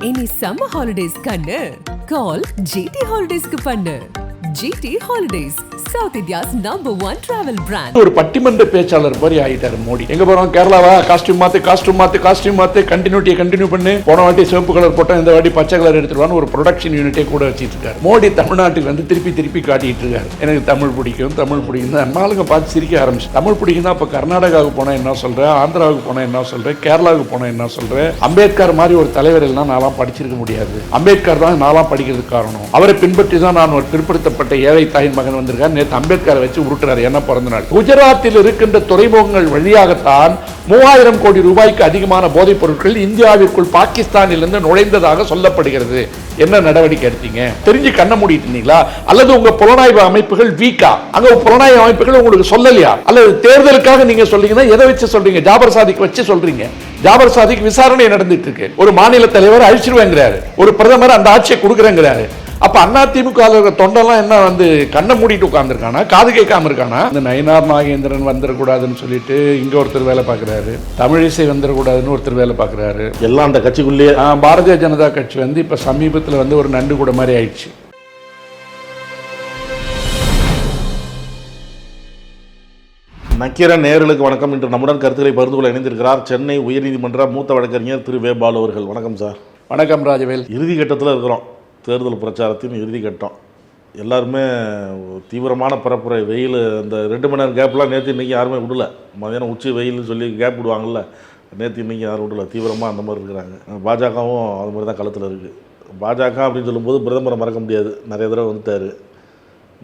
இனி summer holidays கண்ணு கால் GT ஹாலிடேஸ்க்கு பண்ணு. GT holidays, south India's #1 travel brand. ஒரு பட்டிமன்ற பேச்சாளர் மாதிரி ஆயிட்டாரு மோடி. எங்க போறோம்? கேரளாவா? காஸ்டியூம் மாத்து கண்டினியூ பண்ணு. போன வாட்டி சிவப்பு கலர் போட்டோம், இந்த வாட்டி பச்சை கலர் எடுத்துருவான்னு ஒரு ப்ரொடக்ஷன் யூனிட்டே கூட வச்சிட்டு இருக்காரு. மோடி தமிழ்நாட்டுக்கு வந்து திருப்பி காட்டிட்டு இருக்காரு. எனக்கு தமிழ் பிடிக்கும் தான். நாளுங்க பார்த்து சிரிக்க ஆரம்பிச்சு. தமிழ் பிடிக்கும் தான். இப்ப கர்நாடகாவுக்கு போனா என்ன சொல்றேன், ஆந்திராவுக்கு போனா என்ன சொல்றேன், கேரளாவுக்கு போனா என்ன சொல்றேன். அம்பேத்கர் மாதிரி ஒரு தலைவர் எல்லாம் நான்லாம் படிச்சிருக்க முடியாது. அம்பேத்கர் தான் நான்லாம் படிக்கிறதுக்கு காரணம். அவரை பின்பற்றி தான் நான் ஒரு பிற்படுத்தப்பட்ட ஏழை தாயின் மகன் வந்திருக்கார். நேற்று அம்பேத்கரை வச்சு உருட்டுறாரு. என்ன பிறந்த நாள்? குஜராத்தில் இருக்கின்ற துறைமுகங்கள் வழியாகத்தான் 3000 கோடி ரூபாய்க்கு அதிகமான போதைப் பொருட்கள் இந்தியாவிற்குள் பாகிஸ்தானிலிருந்து நுழைந்ததாக சொல்லப்படுகிறது. என்ன நடவடிக்கை எடுத்தீங்க? தெரிஞ்சு கண்ண மூடிட்டு இருந்தீங்களா? அல்லது உங்க புலனாய்வு அமைப்புகள் வீக்கா? அங்க புலனாய்வு அமைப்புகள் உங்களுக்கு சொல்லலையா? அல்லது தேர்தலுக்காக நீங்க சொல்றீங்கன்னா எதை வச்சு சொல்றீங்க? ஜாபர் சாதிக் வச்சு சொல்றீங்க. ஜாபர் சாதிக் விசாரணை நடந்துட்டு இருக்கு. ஒரு மாநில தலைவர் அழிச்சிருவேங்கிறாரு, ஒரு பிரதமர் அந்த ஆட்சியை கொடுக்குறேங்கிறாரு. அப்ப அதிமுக தொண்டெல்லாம் என்ன வந்து கண்ணை மூடிட்டு உட்கார்ந்துருக்கானா? காது கேட்காம இருக்கானா? இந்த நயினார் நாகேந்திரன் வந்துடக்கூடாதுன்னு சொல்லிட்டு இங்க ஒருத்தர் வேலை பார்க்கிறாரு, தமிழிசை வந்துடக்கூடாதுன்னு ஒருத்தர் வேலை பார்க்கிறாரு. எல்லாம் அந்த கட்சிக்குள்ளேயே. பாரதிய ஜனதா கட்சி வந்து இப்ப சமீபத்தில் வந்து ஒரு நண்டு கூட மாதிரி ஆயிடுச்சு. நக்கீரன் நேயர்களுக்கு வணக்கம். இன்று நம்முடன் கருத்துக்களை பகிர்ந்து கொள்ள இணைந்திருக்கிறார் சென்னை உயர்நீதிமன்ற மூத்த வழக்கறிஞர் திரு வே பாலு அவர்கள். வணக்கம் சார். வணக்கம் ராஜவேல். இறுதி கட்டத்தில் இருக்கிறோம். தேர்தல் பிரச்சாரத்தின் இறுதி கட்டம். எல்லாருமே தீவிரமான பரப்புரை. வெயில் அந்த 2 மணி நேரம் கேப்லாம் நேற்று இன்றைக்கி யாருமே விடல. மதியானம் உச்சி வெயில்னு சொல்லி கேப் விடுவாங்கள்ல, நேற்று இன்றைக்கி யாரும் விடல. தீவிரமாக அந்த மாதிரி இருக்கிறாங்க. பாஜகவும் அது மாதிரி தான் களத்தில் இருக்குது. பாஜக அப்படின்னு சொல்லும்போது பிரதமரை மறக்க முடியாது. நிறைய தடவை வந்துட்டார்,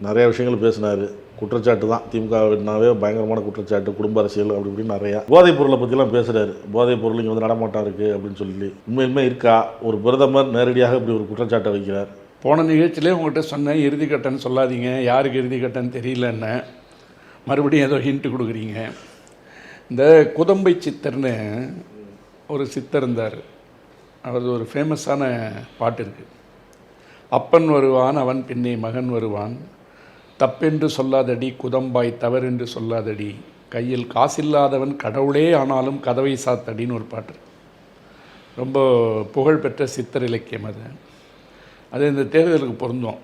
நிறைய விஷயங்கள் பேசினார். குற்றச்சாட்டு தான் திமுகவினாவே பயங்கரமான குற்றச்சாட்டு, குடும்ப அரசியல் அப்படி இப்படின்னு நிறையா. போதைப் பொருளை பற்றிலாம் பேசுகிறாரு. போதைப் பொருள் இங்கே வந்து நடமாட்டம் இருக்குது அப்படின்னு சொல்லி உண்மையுமே இருக்கா? ஒரு பிரதமர் நேரடியாக இப்படி ஒரு குற்றச்சாட்டை வைக்கிறார். போன நிகழ்ச்சியிலே உங்கள்கிட்ட சொன்னேன், இறுதி கட்டன்னு சொல்லாதீங்க, யாருக்கு இறுதி கட்டன்னு தெரியலன்னு. மறுபடியும் ஏதோ ஹிண்ட்டு கொடுக்குறீங்க. இந்த குதம்பை சித்தர்னு ஒரு சித்தர் இருந்தார். அவரது ஒரு ஃபேமஸான பாட்டு இருக்குது. அப்பன் வருவான் அவன் பின்னே மகன் வருவான், தப்பென்று சொல்லாதடி குதம்பாய் தவறென்று சொல்லாதடி, கையில் காசில்லாதவன் கடவுளே ஆனாலும் கதவை சாத்தடின்னு ஒரு பாட்டு. ரொம்ப புகழ்பெற்ற சித்தர் இலக்கியம் அது. அது இந்த தேர்தலுக்கு பொருந்தோம்.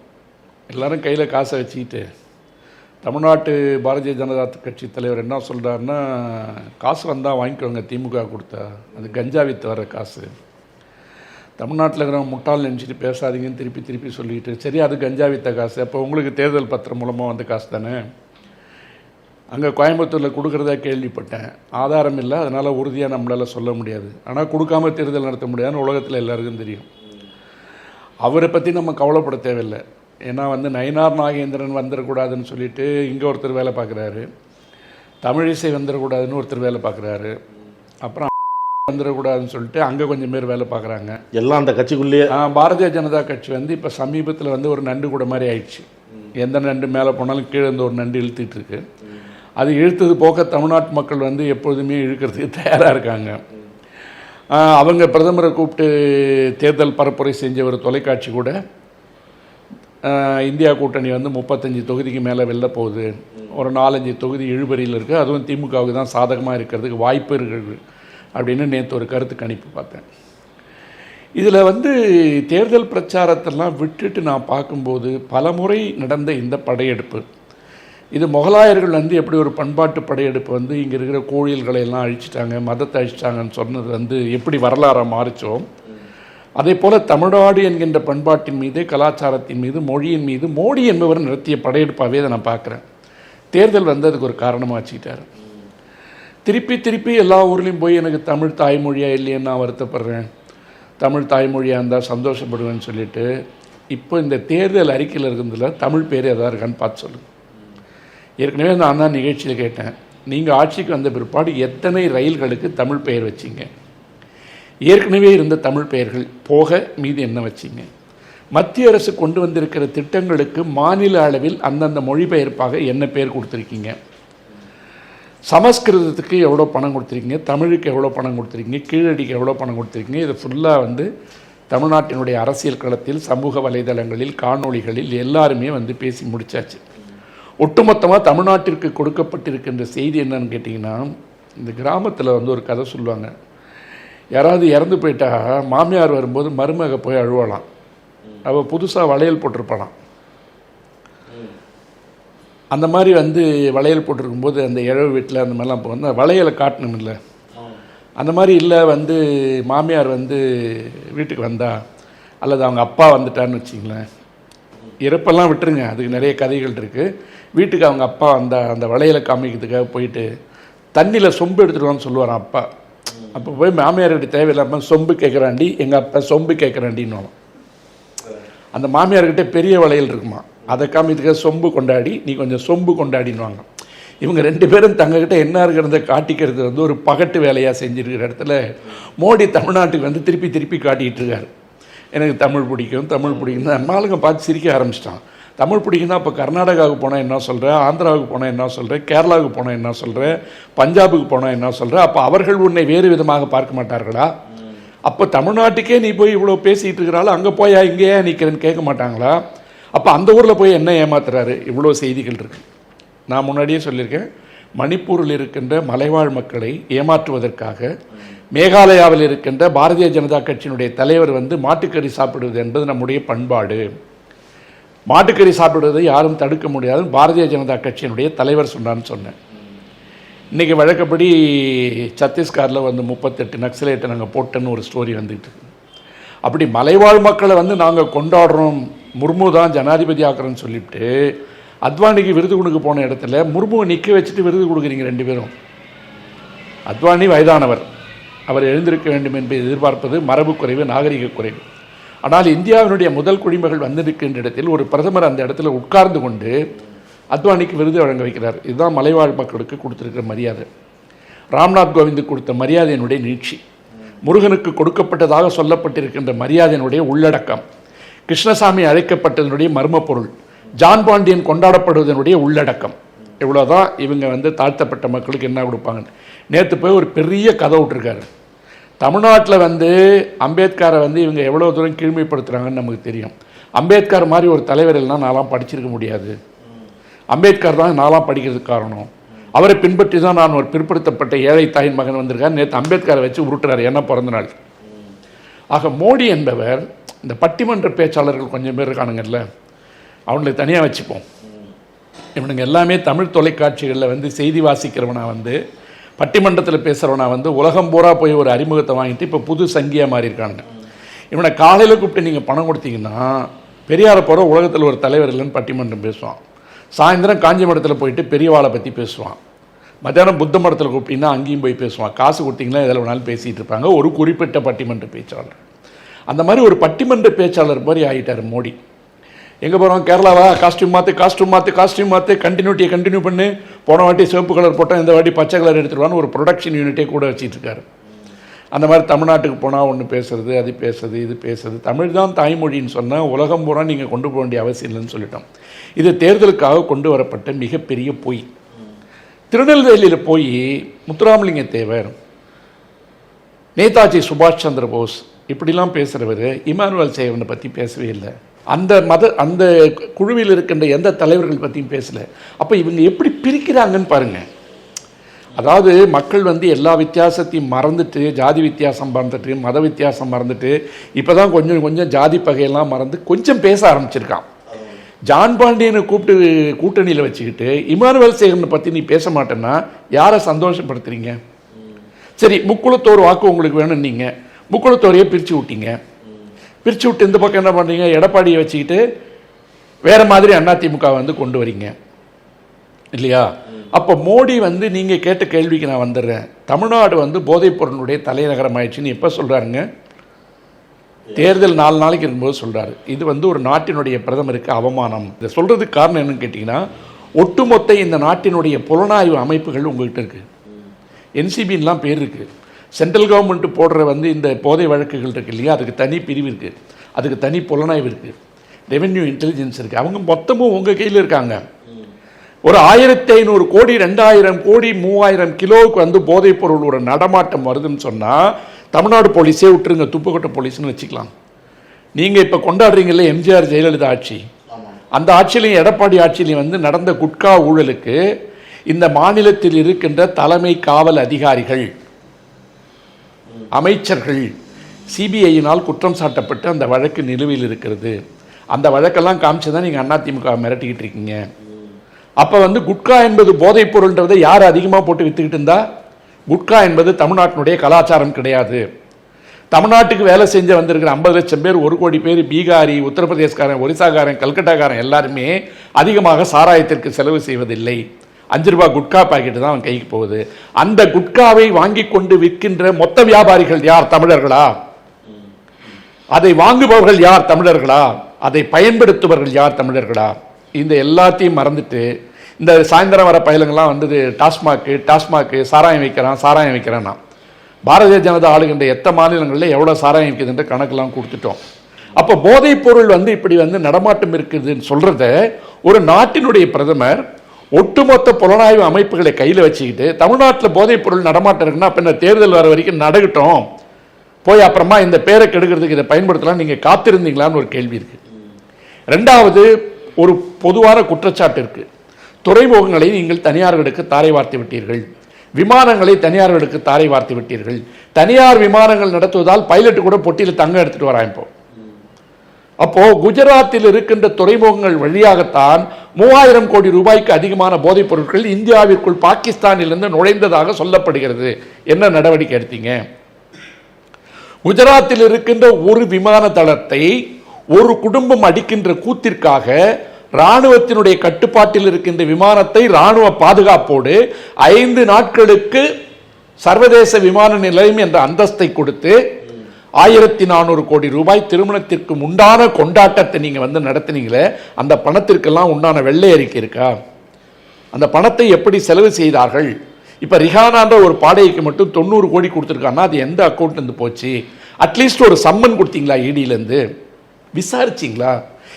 எல்லோரும் கையில் காசை வச்சுக்கிட்டு தமிழ்நாட்டு பாரதிய ஜனதா கட்சி தலைவர் என்ன சொல்கிறாருன்னா, காசு வந்தால் வாங்கிக்கோங்க, திமுக கொடுத்தா அது கஞ்சா விற்று வர்ற காசு, தமிழ்நாட்டில் இருக்கிற முட்டாள் நினச்சிட்டு பேசாதீங்கன்னு திருப்பி சொல்லிட்டு, சரி அது கஞ்சா வித்த காசு, அப்போ உங்களுக்கு தேர்தல் பத்திரம் மூலமாக வந்த காசு தானே. அங்கே கோயம்புத்தூரில் கொடுக்குறதா கேள்விப்பட்டேன். ஆதாரம் இல்லை, அதனால் உறுதியாக நம்மளால் சொல்ல முடியாது. ஆனால் கொடுக்காம தேர்தல் நடத்த முடியாதுன்னு உலகத்தில் எல்லாருக்கும் தெரியும். அவரை பற்றி நம்ம கவலைப்பட தேவையில்லை. ஏன்னா வந்து நயினார் நாகேந்திரன் வந்துடக்கூடாதுன்னு சொல்லிட்டு இங்கே ஒருத்தர் வேலை பார்க்குறாரு, தமிழிசை வந்துடக்கூடாதுன்னு ஒருத்தர் வேலை பார்க்குறாரு, அப்புறம் வந்துடக்கூடாதுன்னு சொல்லிட்டு அங்கே கொஞ்சம் பேர் வேலை பார்க்குறாங்க. எல்லாம் அந்த கட்சிக்குள்ளேயே. பாரதிய ஜனதா கட்சி வந்து இப்போ சமீபத்தில் வந்து ஒரு நண்டு கூட மாதிரி ஆயிடுச்சு. எந்த நண்டு மேலே போனாலும் கீழே இருந்து ஒரு நண்டு இழுத்துட்டு இருக்கு. அது இழுத்தது போக தமிழ்நாட்டு மக்கள் வந்து எப்பொழுதுமே இழுக்கிறதுக்கு தயாராக இருக்காங்க. அவங்க பிரதமரை கூப்பிட்டு தேர்தல் பரப்புரை செஞ்ச ஒரு தொலைக்காட்சி கூட இந்தியா கூட்டணி வந்து 35 தொகுதிக்கு மேலே வெளில போகுது, ஒரு 4-5 தொகுதி இழுபறியில் இருக்குது, அதுவும் திமுகவுக்கு தான் சாதகமாக இருக்கிறதுக்கு வாய்ப்பு இருக்குது அப்படின்னு நேற்று ஒரு கருத்து கணிப்பு பார்த்தேன். இதில் வந்து தேர்தல் பிரச்சாரத்தெல்லாம் விட்டுட்டு நான் பார்க்கும்போது பல முறை நடந்த இந்த படையெடுப்பு, இது முகலாயர்கள் வந்து எப்படி ஒரு பண்பாட்டு படையெடுப்பு வந்து இங்கே இருக்கிற கோயில்களை எல்லாம் அழிச்சிட்டாங்க, மதத்தை அழிச்சிட்டாங்கன்னு சொன்னது வந்து எப்படி வரலாறாக மாறிச்சோ, அதே போல் தமிழ்நாடு என்கின்ற பண்பாட்டின் மீது, கலாச்சாரத்தின் மீது, மொழியின் மீது மோடி என்பவர் நடத்திய படையெடுப்பாகவே அதை நான் பார்க்குறேன். தேர்தல் வந்து அதுக்கு ஒரு காரணமாக வச்சுக்கிட்டார். திருப்பி எல்லா ஊர்லேயும் போய் எனக்கு தமிழ் தாய்மொழியாக இல்லையேன்னு நான் வருத்தப்படுறேன், தமிழ் தாய்மொழியாக இருந்தால் சந்தோஷப்படுவேன்னு சொல்லிட்டு இப்போ இந்த தேர்தல் அறிக்கையில் இருக்கிறதுல தமிழ் பேர் எதாவது இருக்கான்னு பார்த்து சொல்லுங்கள். ஏற்கனவே நான் தான் நிகழ்ச்சியில் கேட்டேன், நீங்கள் ஆட்சிக்கு வந்த பிற்பாடு எத்தனை ரயில்களுக்கு தமிழ் பெயர் வச்சிங்க? ஏற்கனவே இருந்த தமிழ் பெயர்கள் போக மீது என்ன வச்சிங்க? மத்திய அரசு கொண்டு வந்திருக்கிற திட்டங்களுக்கு மாநில அளவில் அந்தந்த மொழிபெயர்ப்பாக என்ன பேர் கொடுத்துருக்கீங்க? சமஸ்கிருதத்துக்கு எவ்வளோ பணம் கொடுத்துருக்கீங்க, தமிழுக்கு எவ்வளோ பணம் கொடுத்துருக்கீங்க, கீழடிக்கு எவ்வளோ பணம் கொடுத்துருக்கீங்க? இது ஃபுல்லாக வந்து தமிழ்நாட்டினுடைய அரசியல் களத்தில், சமூக வலைதளங்களில், காணொளிகளில் எல்லாருமே வந்து பேசி முடித்தாச்சு. ஒட்டுமொத்தமாக தமிழ்நாட்டிற்கு கொடுக்கப்பட்டிருக்கின்ற செய்தி என்னன்னு கேட்டிங்கன்னா, இந்த கிராமத்தில் வந்து ஒரு கதை சொல்லுவாங்க. யாராவது இறந்து போயிட்டா மாமியார் வரும்போது மருமக போய் அழுவலாம். அவள் புதுசாக வளையல் போட்டிருப்பாளாம். அந்த மாதிரி வந்து வளையல் போட்டிருக்கும்போது அந்த இழவு வீட்டில் அந்த மாதிரிலாம் வந்து வளையலை காட்டணும் இல்லை. அந்த மாதிரி இல்லை வந்து மாமியார் வந்து வீட்டுக்கு வந்தா அல்லது அவங்க அப்பா வந்துட்டான்னு வச்சிங்களேன், இறப்பெல்லாம் விட்டுருங்க, அதுக்கு நிறைய கதைகள் இருக்குது. வீட்டுக்கு அவங்க அப்பா அந்த வளையலை காமிக்கிறதுக்காக போயிட்டு தண்ணியில் சொம்பு எடுத்துகிட்டு சொல்லுவாரான் அப்பா. அப்போ போய் மாமியார்கிட்ட தேவையில்லாமல் சொம்பு கேட்குறாண்டி, எங்கள் அப்பா சொம்பு கேட்குறாண்டின்னு. அந்த மாமியார்கிட்ட பெரிய வளையல் இருக்குமா, அதை காமிக்கிறதுக்காக சொம்பு கொண்டாடி, நீ கொஞ்சம் சொம்பு கொண்டாடின்னுவாங்க. இவங்க 2 பேரும் தங்கக்கிட்ட என்ன இருக்கிறத காட்டிக்கிறது வந்து ஒரு பகட்டு வேலையாக செஞ்சுருக்கிற இடத்துல மோடி தமிழ்நாட்டுக்கு வந்து திருப்பி திருப்பி காட்டிகிட்டு இருக்காரு. எனக்கு தமிழ் பிடிக்கும் தமிழ் பிடிக்கும். அம்மாளுங்க பார்த்து சிரிக்க ஆரம்பிச்சிட்டான். தமிழ் பிடிக்குன்னா அப்போ கர்நாடகாவுக்கு போனால் என்ன சொல்கிறேன், ஆந்திராவுக்கு போனால் என்ன சொல்கிறேன், கேரளாவுக்கு போனால் என்ன சொல்கிறேன், பஞ்சாபுக்கு போனால் என்ன சொல்கிறேன், அப்போ அவர்கள் உன்னை வேறு விதமாக பார்க்க மாட்டார்களா? அப்போ தமிழ்நாட்டுக்கே நீ போய் இவ்வளோ பேசிகிட்டு இருக்கிறாள், அங்கே போயா இங்கேயா நிற்கிறேன்னு கேட்க மாட்டாங்களா? அப்போ அந்த ஊரில் போய் என்ன ஏமாத்துறாரு? இவ்வளோ செய்திகள் இருக்குது. நான் முன்னாடியே சொல்லியிருக்கேன், மணிப்பூரில் இருக்கின்ற மலைவாழ் மக்களை ஏமாற்றுவதற்காக மேகாலயாவில் இருக்கின்ற பாரதிய ஜனதா கட்சியினுடைய தலைவர் வந்து மாட்டுக்கறி சாப்பிடுவது என்பது நம்முடைய பண்பாடு, மாட்டுக்கறி சாப்பிடுவதை யாரும் தடுக்க முடியாது பாரதிய ஜனதா கட்சியினுடைய தலைவர் சொன்னான்னு சொன்னேன். இன்றைக்கி வழக்கப்படி சத்தீஸ்கரில் வந்து 38 நக்சலைட்டை நாங்கள் போட்டேன்னு ஒரு ஸ்டோரி வந்துட்டு இருக்கு. அப்படி மலைவாழ் மக்களை வந்து நாங்கள் கொண்டாடுறோம், முர்மு தான் ஜனாதிபதி ஆக்குறோன்னு சொல்லிவிட்டு அத்வானிக்கு விருது கொடுக்க போன இடத்துல முர்முவை நிற்க வச்சுட்டு விருது கொடுக்குறீங்க 2 பேரும். அத்வானி வயதானவர், அவர் எழுந்திருக்க வேண்டும் என்று எதிர்பார்ப்பது மரபு குறைவு, நாகரிக குறைவு. ஆனால் இந்தியாவினுடைய முதல் குடிமகள் வந்திருக்கின்ற இடத்தில் ஒரு பிரதமர் அந்த இடத்துல உட்கார்ந்து கொண்டு அத்வானிக்கு விருது வழங்க வைக்கிறார். இதுதான் மலைவாழ் மக்களுக்கு கொடுத்திருக்கிற மரியாதை. ராம்நாத் கோவிந்துக்கு கொடுத்த மரியாதையினுடைய நீட்சி, முருகனுக்கு கொடுக்கப்பட்டதாக சொல்லப்பட்டிருக்கின்ற மரியாதையினுடைய உள்ளடக்கம், கிருஷ்ணசாமி அழைக்கப்பட்டதனுடைய மர்ம பொருள், ஜான் பாண்டியன் கொண்டாடப்படுவதனுடைய உள்ளடக்கம், இவ்வளோதான். இவங்க வந்து தாழ்த்தப்பட்ட மக்களுக்கு என்ன கொடுப்பாங்க. நேற்று போய் ஒரு பெரிய கதை விட்டுருக்காரு. தமிழ்நாட்டில் வந்து அம்பேத்கரை வந்து இவங்க எவ்வளோ தூரம் கீழ்மைப்படுத்துகிறாங்கன்னு நமக்கு தெரியும். அம்பேத்கர் மாதிரி ஒரு தலைவர் எல்லாம் நான்லாம் படிச்சிருக்க முடியாது, அம்பேத்கர் தான் நான்லாம் படிக்கிறதுக்கு காரணம், அவரை பின்பற்றி தான் நான் ஒரு பிற்படுத்தப்பட்ட ஏழை தாயின் மகன் வந்திருக்கார். நேற்று அம்பேத்கரை வச்சு உருட்டுறாரு, என்ன பிறந்த நாள். ஆக மோடி என்பவர், இந்த பட்டிமன்ற பேச்சாளர்கள் கொஞ்சம் பேர் இருக்கானுங்கல்ல, அவங்களை தனியாக வச்சுப்போம். இவனுங்க எல்லாமே தமிழ் தொலைக்காட்சிகளில் வந்து செய்தி வாசிக்கிறவனா வந்து பட்டிமன்றத்தில் பேசுகிறவனா வந்து உலகம் பூரா போய் ஒரு அறிமுகத்தை வாங்கிட்டு இப்போ புது சங்கியாக மாறி இருக்கானுங்க. இவனை காலையில் கூப்பிட்டு நீங்கள் பணம் கொடுத்தீங்கன்னா பெரியாரை போகிற உலகத்தில் ஒரு தலைவர் இல்லைன்னு பட்டிமன்றம் பேசுவான். சாயந்தரம் காஞ்சி மடத்தில் போயிட்டு பெரியவாளை பற்றி பேசுவான். மத்தியானம் புத்த மடத்தில் கூப்பிட்டீங்கன்னா அங்கேயும் போய் பேசுவான். காசு கொடுத்தீங்கன்னா எதில் வேணாலும் பேசிகிட்டு இருப்பாங்க ஒரு குறிப்பிட்ட பட்டிமன்ற பேச்சாளர். அந்த மாதிரி ஒரு பட்டிமன்ற பேச்சாளர் மாதிரி ஆகிட்டார் மோடி. எங்கே போகிறோம், கேரளாவா, காஸ்டியூம் மாற்று கண்டினியூட்டியை கண்டினியூ பண்ணு, போன வாட்டி சிவப்பு கலர் போட்டால் இந்த வாட்டி பச்சை கலர் எடுத்துருவான்னு ஒரு ப்ரொடக்ஷன் யூனிட்டே கூட வச்சிட்ருக்காரு. அந்த மாதிரி தமிழ்நாட்டுக்கு போனால் ஒன்று பேசுறது, அது பேசுறது, இது பேசுறது. தமிழ் தான் தாய்மொழின்னு சொன்னால் உலகம் பூரா நீங்கள் கொண்டு போக வேண்டிய அவசியம் இல்லைன்னு சொல்லிட்டோம். இது தேர்தலுக்காக கொண்டு வரப்பட்ட மிகப்பெரிய பொய். திருநெல்வேலியில் போய் முத்துராமலிங்க தேவர், நேதாஜி சுபாஷ் சந்திர போஸ் இப்படிலாம் பேசுகிறவர் இமானுவேல் சேவனை பற்றி பேசவே இல்லை. அந்த குழுவில் இருக்கின்ற எந்த தலைவர்கள் பற்றியும் பேசலை. அப்போ இவங்க எப்படி பிரிக்கிறாங்கன்னு பாருங்கள். அதாவது மக்கள் வந்து எல்லா வித்தியாசத்தையும் மறந்துட்டு, ஜாதி வித்தியாசம் மறந்துட்டு, மத வித்தியாசம் மறந்துட்டு, இப்போ தான் கொஞ்சம் கொஞ்சம் ஜாதி பகையெல்லாம் மறந்து கொஞ்சம் பேச ஆரம்பிச்சிருக்கான். ஜான் பாண்டியனை கூப்பிட்டு கூட்டணியில் வச்சுக்கிட்டு இமானுவேல் சேகரனை பற்றி நீ பேச மாட்டேன்னா யாரை சந்தோஷப்படுத்துறீங்க? சரி, முக்குளத்தோர் வாக்கு உங்களுக்கு வேணும், நீங்கள் முக்குளத்தோரையே பிரித்து விட்டீங்க. பிரித்து விட்டு இந்த பக்கம் என்ன பண்ணுறீங்க, எடப்பாடியை வச்சுக்கிட்டு வேறு மாதிரி அதிமுக வந்து கொண்டு வரீங்க இல்லையா? அப்போ மோடி வந்து நீங்கள் கேட்ட கேள்விக்கு நான் வந்துடுறேன். தமிழ்நாடு வந்து போதைப்பொருளுடைய தலைநகரம் ஆயிடுச்சுன்னு எப்போ சொல்கிறாருங்க? தேர்தல் 4 நாளைக்கு இருக்கும்போது சொல்கிறாரு. இது வந்து ஒரு நாட்டினுடைய பிரதமருக்கு அவமானம். இதை சொல்கிறதுக்கு காரணம் என்னன்னு கேட்டிங்கன்னா, ஒட்டுமொத்த இந்த நாட்டினுடைய புலனாய்வு அமைப்புகள் உங்கள்கிட்ட இருக்குது. என்சிபின்லாம் பேர் இருக்குது. சென்ட்ரல் கவர்மெண்ட்டு போடுற வந்து இந்த போதை வழக்குகள் இருக்குது இல்லையா, அதுக்கு தனி பிரிவு இருக்குது, அதுக்கு தனி புலனாய்வு இருக்குது, ரெவென்யூ இன்டெலிஜென்ஸ் இருக்குது. அவங்க மொத்தமும் உங்கள் கையில் இருக்காங்க. ஒரு 1500 கோடி 2000 கோடி 3000 கிலோவுக்கு வந்து போதைப் பொருளோட நடமாட்டம் வருதுன்னு சொன்னால் தமிழ்நாடு போலீஸே விட்டுருங்க, துப்புக்கொட்டை போலீஸ்னு வச்சுக்கலாம். நீங்கள் இப்போ கொண்டாடுறீங்களே எம்ஜிஆர் ஜெயலலிதா ஆட்சி, அந்த ஆட்சியிலையும் எடப்பாடி ஆட்சியிலையும் வந்து நடந்த குட்கா ஊழலுக்கு இந்த மாநிலத்தில் இருக்கின்ற தலைமை காவல் அதிகாரிகள் அமைச்சர்கள் சிபிஐயினால் குற்றம் சாட்டப்பட்டு அந்த வழக்கு நிலுவையில் இருக்கிறது. அந்த வழக்கெல்லாம் காமிச்சு தான் நீங்கள் அதிமுக மிரட்டிக்கிட்டு இருக்கீங்க. அப்போ வந்து குட்கா என்பது போதைப் பொருள்ன்றதை யார் அதிகமாக போட்டு விற்றுக்கிட்டு இருந்தா? குட்கா என்பது தமிழ்நாட்டினுடைய கலாச்சாரம் கிடையாது. தமிழ்நாட்டுக்கு வேலை செஞ்சு வந்திருக்கிற 50 லட்சம் பேர், 1 கோடி பேர், பீகாரி, உத்தரப்பிரதேசக்காரன், ஒரிசாக்காரன், கல்கட்டாக்காரன் எல்லாருமே அதிகமாக சாராயத்திற்கு செலவு செய்வதில்லை. 5 ரூபாய் குட்கா பாக்கெட்டு தான் அவன் கைக்கு போகுது. அந்த குட்காவை வாங்கி கொண்டு விற்கின்ற மொத்த வியாபாரிகள் யார்? தமிழர்களா? அதை வாங்குபவர்கள் யார்? தமிழர்களா? அதை பயன்படுத்துபவர்கள் யார்? தமிழர்களா? இந்த எல்லாத்தையும் மறந்துட்டு இந்த சாயந்தரம் வர பயலுங்கள்லாம் வந்து டாஸ்மாக்கு சாராயம் வைக்கிறான்னா பாரதிய ஜனதா ஆளுகின்ற எத்த மாநிலங்களில் எவ்வளோ சாராயம் இருக்குதுன்ற கணக்கெல்லாம் கொடுத்துட்டோம். அப்போ போதைப் பொருள் வந்து இப்படி வந்து நடமாட்டம் இருக்குதுன்னு சொல்கிறத ஒரு நாட்டினுடைய பிரதமர் ஒட்டுமொத்த புலனாய்வு அமைப்புகளை கையில் வச்சுக்கிட்டு தமிழ்நாட்டில் போதைப் பொருள் நடமாட்டம் இருக்குன்னா அப்போ இந்த தேர்தல் வர வரைக்கும் நடக்கட்டும், போய் அப்புறமா இந்த பேரை கெடுக்கிறதுக்கு இதை பயன்படுத்தலாம், நீங்கள் காத்திருந்தீங்களான்னு ஒரு கேள்வி இருக்குது. ரெண்டாவது, ஒரு பொதுவான குற்றச்சாட்டு இருக்குது. துறைமுகங்களை நீங்கள் தனியார்களுக்கு தாரை வார்த்து விட்டீர்கள், விமானங்களை தனியார்களுக்கு தாரை வார்த்து விட்டீர்கள். தனியார் விமானங்கள் நடத்துவதால் பைலட்டு கூட பொட்டியில் தங்கம் எடுத்துட்டு வரான். அப்போ குஜராத்தில் இருக்கின்ற துறைமுகங்கள் வழியாகத்தான் 3000 கோடி ரூபாய்க்கு அதிகமான போதைப் பொருட்கள் இந்தியாவிற்குள் பாகிஸ்தானிலிருந்து நுழைந்ததாக சொல்லப்படுகிறது. என்ன நடவடிக்கை எடுத்தீங்க? குஜராத்தில் இருக்கின்ற ஒரு விமான தளத்தை ஒரு குடும்பம் அடிக்கின்ற கூத்திற்காக இராணுவத்தினுடைய கட்டுப்பாட்டில் இருக்கின்ற விமானத்தை இராணுவ பாதுகாப்போடு 5 நாட்களுக்கு சர்வதேச விமான நிலையம் என்ற அந்தஸ்தை கொடுத்து 1400 கோடி ரூபாய் திருமணத்திற்கு உண்டான கொண்டாட்டத்தை நீங்க வந்து நடத்தினீங்களே, அந்த பணத்திற்கெல்லாம் உண்டான வெள்ளை அறிக்கை இருக்கா? அந்த பணத்தை எப்படி செலவு செய்தார்கள்? இப்ப ரிஹானான்ற ஒரு பாடகைக்கு மட்டும் 90 கோடி கொடுத்துருக்காங்கன்னா அது எந்த அக்கௌண்ட்ல இருந்து போச்சு? அட்லீஸ்ட் ஒரு சம்மன் கொடுத்தீங்களா? இடியில இருந்து விசாரிச்சிங்களா?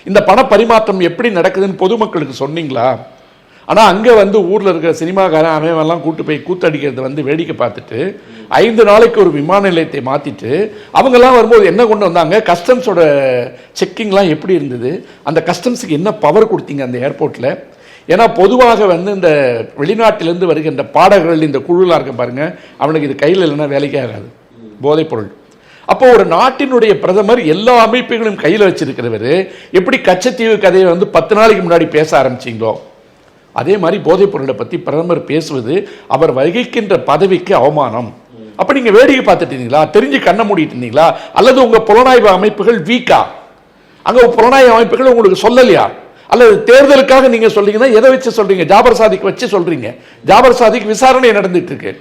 இந்த பண பரிமாற்றம் எப்படி நடக்குதுன்னு பொதுமக்களுக்கு சொன்னீங்களா? ஆனால் அங்கே வந்து ஊரில் இருக்கிற சினிமாக்காரன் அவன் கூட்டு போய் கூத்தடிக்கிறத வந்து வேடிக்கை பார்த்துட்டு 5 நாளைக்கு ஒரு விமான நிலையத்தை மாற்றிட்டு அவங்கெல்லாம் வரும்போது என்ன கொண்டு வந்தாங்க? கஸ்டம்ஸோட செக்கிங்லாம் எப்படி இருந்தது? அந்த கஸ்டம்ஸுக்கு என்ன பவர் கொடுத்தீங்க அந்த ஏர்போர்ட்டில்? ஏன்னா பொதுவாக வந்து இந்த வெளிநாட்டிலேருந்து வருகின்ற பாடகர்கள் இந்த குழுலாம் இருக்க பாருங்க, அவனுக்கு இது கையில் இல்லைன்னா வேலைக்கே ஆகாது போதைப்பொருள். அப்போ ஒரு நாட்டினுடைய பிரதமர் எல்லா அமைப்புகளையும் கையில் வச்சிருக்கிறவர் எப்படி கச்சத்தீவு கதையை வந்து 10 நாளைக்கு முன்னாடி பேச ஆரம்பிச்சிங்களோ அதே மாதிரி போதைப் பொருளை பற்றி பிரதமர் பேசுவது அவர் வகிக்கின்ற பதவிக்கு அவமானம். அப்போ நீங்கள் வேடிக்கை பார்த்துட்டு இருந்தீங்களா? தெரிஞ்சு கண்ண மூடிட்டு இருந்தீங்களா? அல்லது உங்கள் புலனாய்வு அமைப்புகள் வீக்கா? அங்கே புலனாய்வு அமைப்புகள் உங்களுக்கு சொல்லலையா? அல்லது தேர்தலுக்காக நீங்கள் சொல்றீங்கன்னா எதை வச்சு சொல்றீங்க? ஜாபர் சாதிக் வச்சு சொல்றீங்க. ஜாபர் சாதிக் விசாரணை நடந்துட்டு இருக்கு.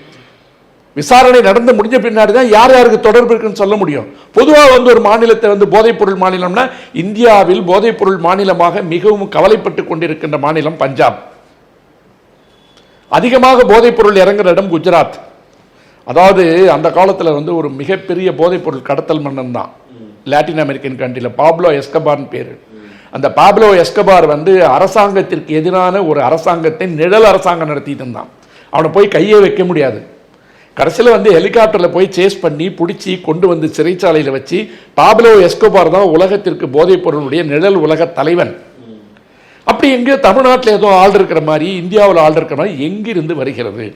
விசாரணை நடந்து முடிஞ்ச பின்னாடி தான் யார் யாருக்கு தொடர்பு இருக்குன்னு சொல்ல முடியும். பொதுவாக வந்து ஒரு மாநிலத்தை வந்து போதைப்பொருள் மாநிலம்னா இந்தியாவில் போதைப்பொருள் மாநிலமாக மிகவும் கவலைப்பட்டு கொண்டிருக்கின்ற மாநிலம் பஞ்சாப். அதிகமாக போதைப்பொருள் இறங்குற இடம் குஜராத். அதாவது அந்த காலத்தில் வந்து ஒரு மிகப்பெரிய போதைப்பொருள் கடத்தல் மன்னன் தான் லாட்டின் அமெரிக்கன் கண்ட்ரியில், பாப்லோ எஸ்கபார்னு பேர். அந்த பாப்லோ எஸ்கபார் வந்து அரசாங்கத்திற்கு எதிரான ஒரு அரசாங்கத்தை நிழல் அரசாங்கம் நடத்திட்டு இருந்தான். அவனை போய் கையே வைக்க முடியாது. கடைசியில் வந்து ஹெலிகாப்டரில் போய் சேஸ் பண்ணி பிடிச்சி கொண்டு வந்து சிறைச்சாலையில் வச்சு பாப்லோ எஸ்கோபார் தான் உலகத்திற்கு போதைப் பொருளுடைய நிழல் உலக தலைவன். அப்படி எங்கே தமிழ்நாட்டில் ஏதோ ஆள் இருக்கிற மாதிரி, இந்தியாவில் ஆள் இருக்கிற மாதிரி எங்கிருந்து வருகிறது?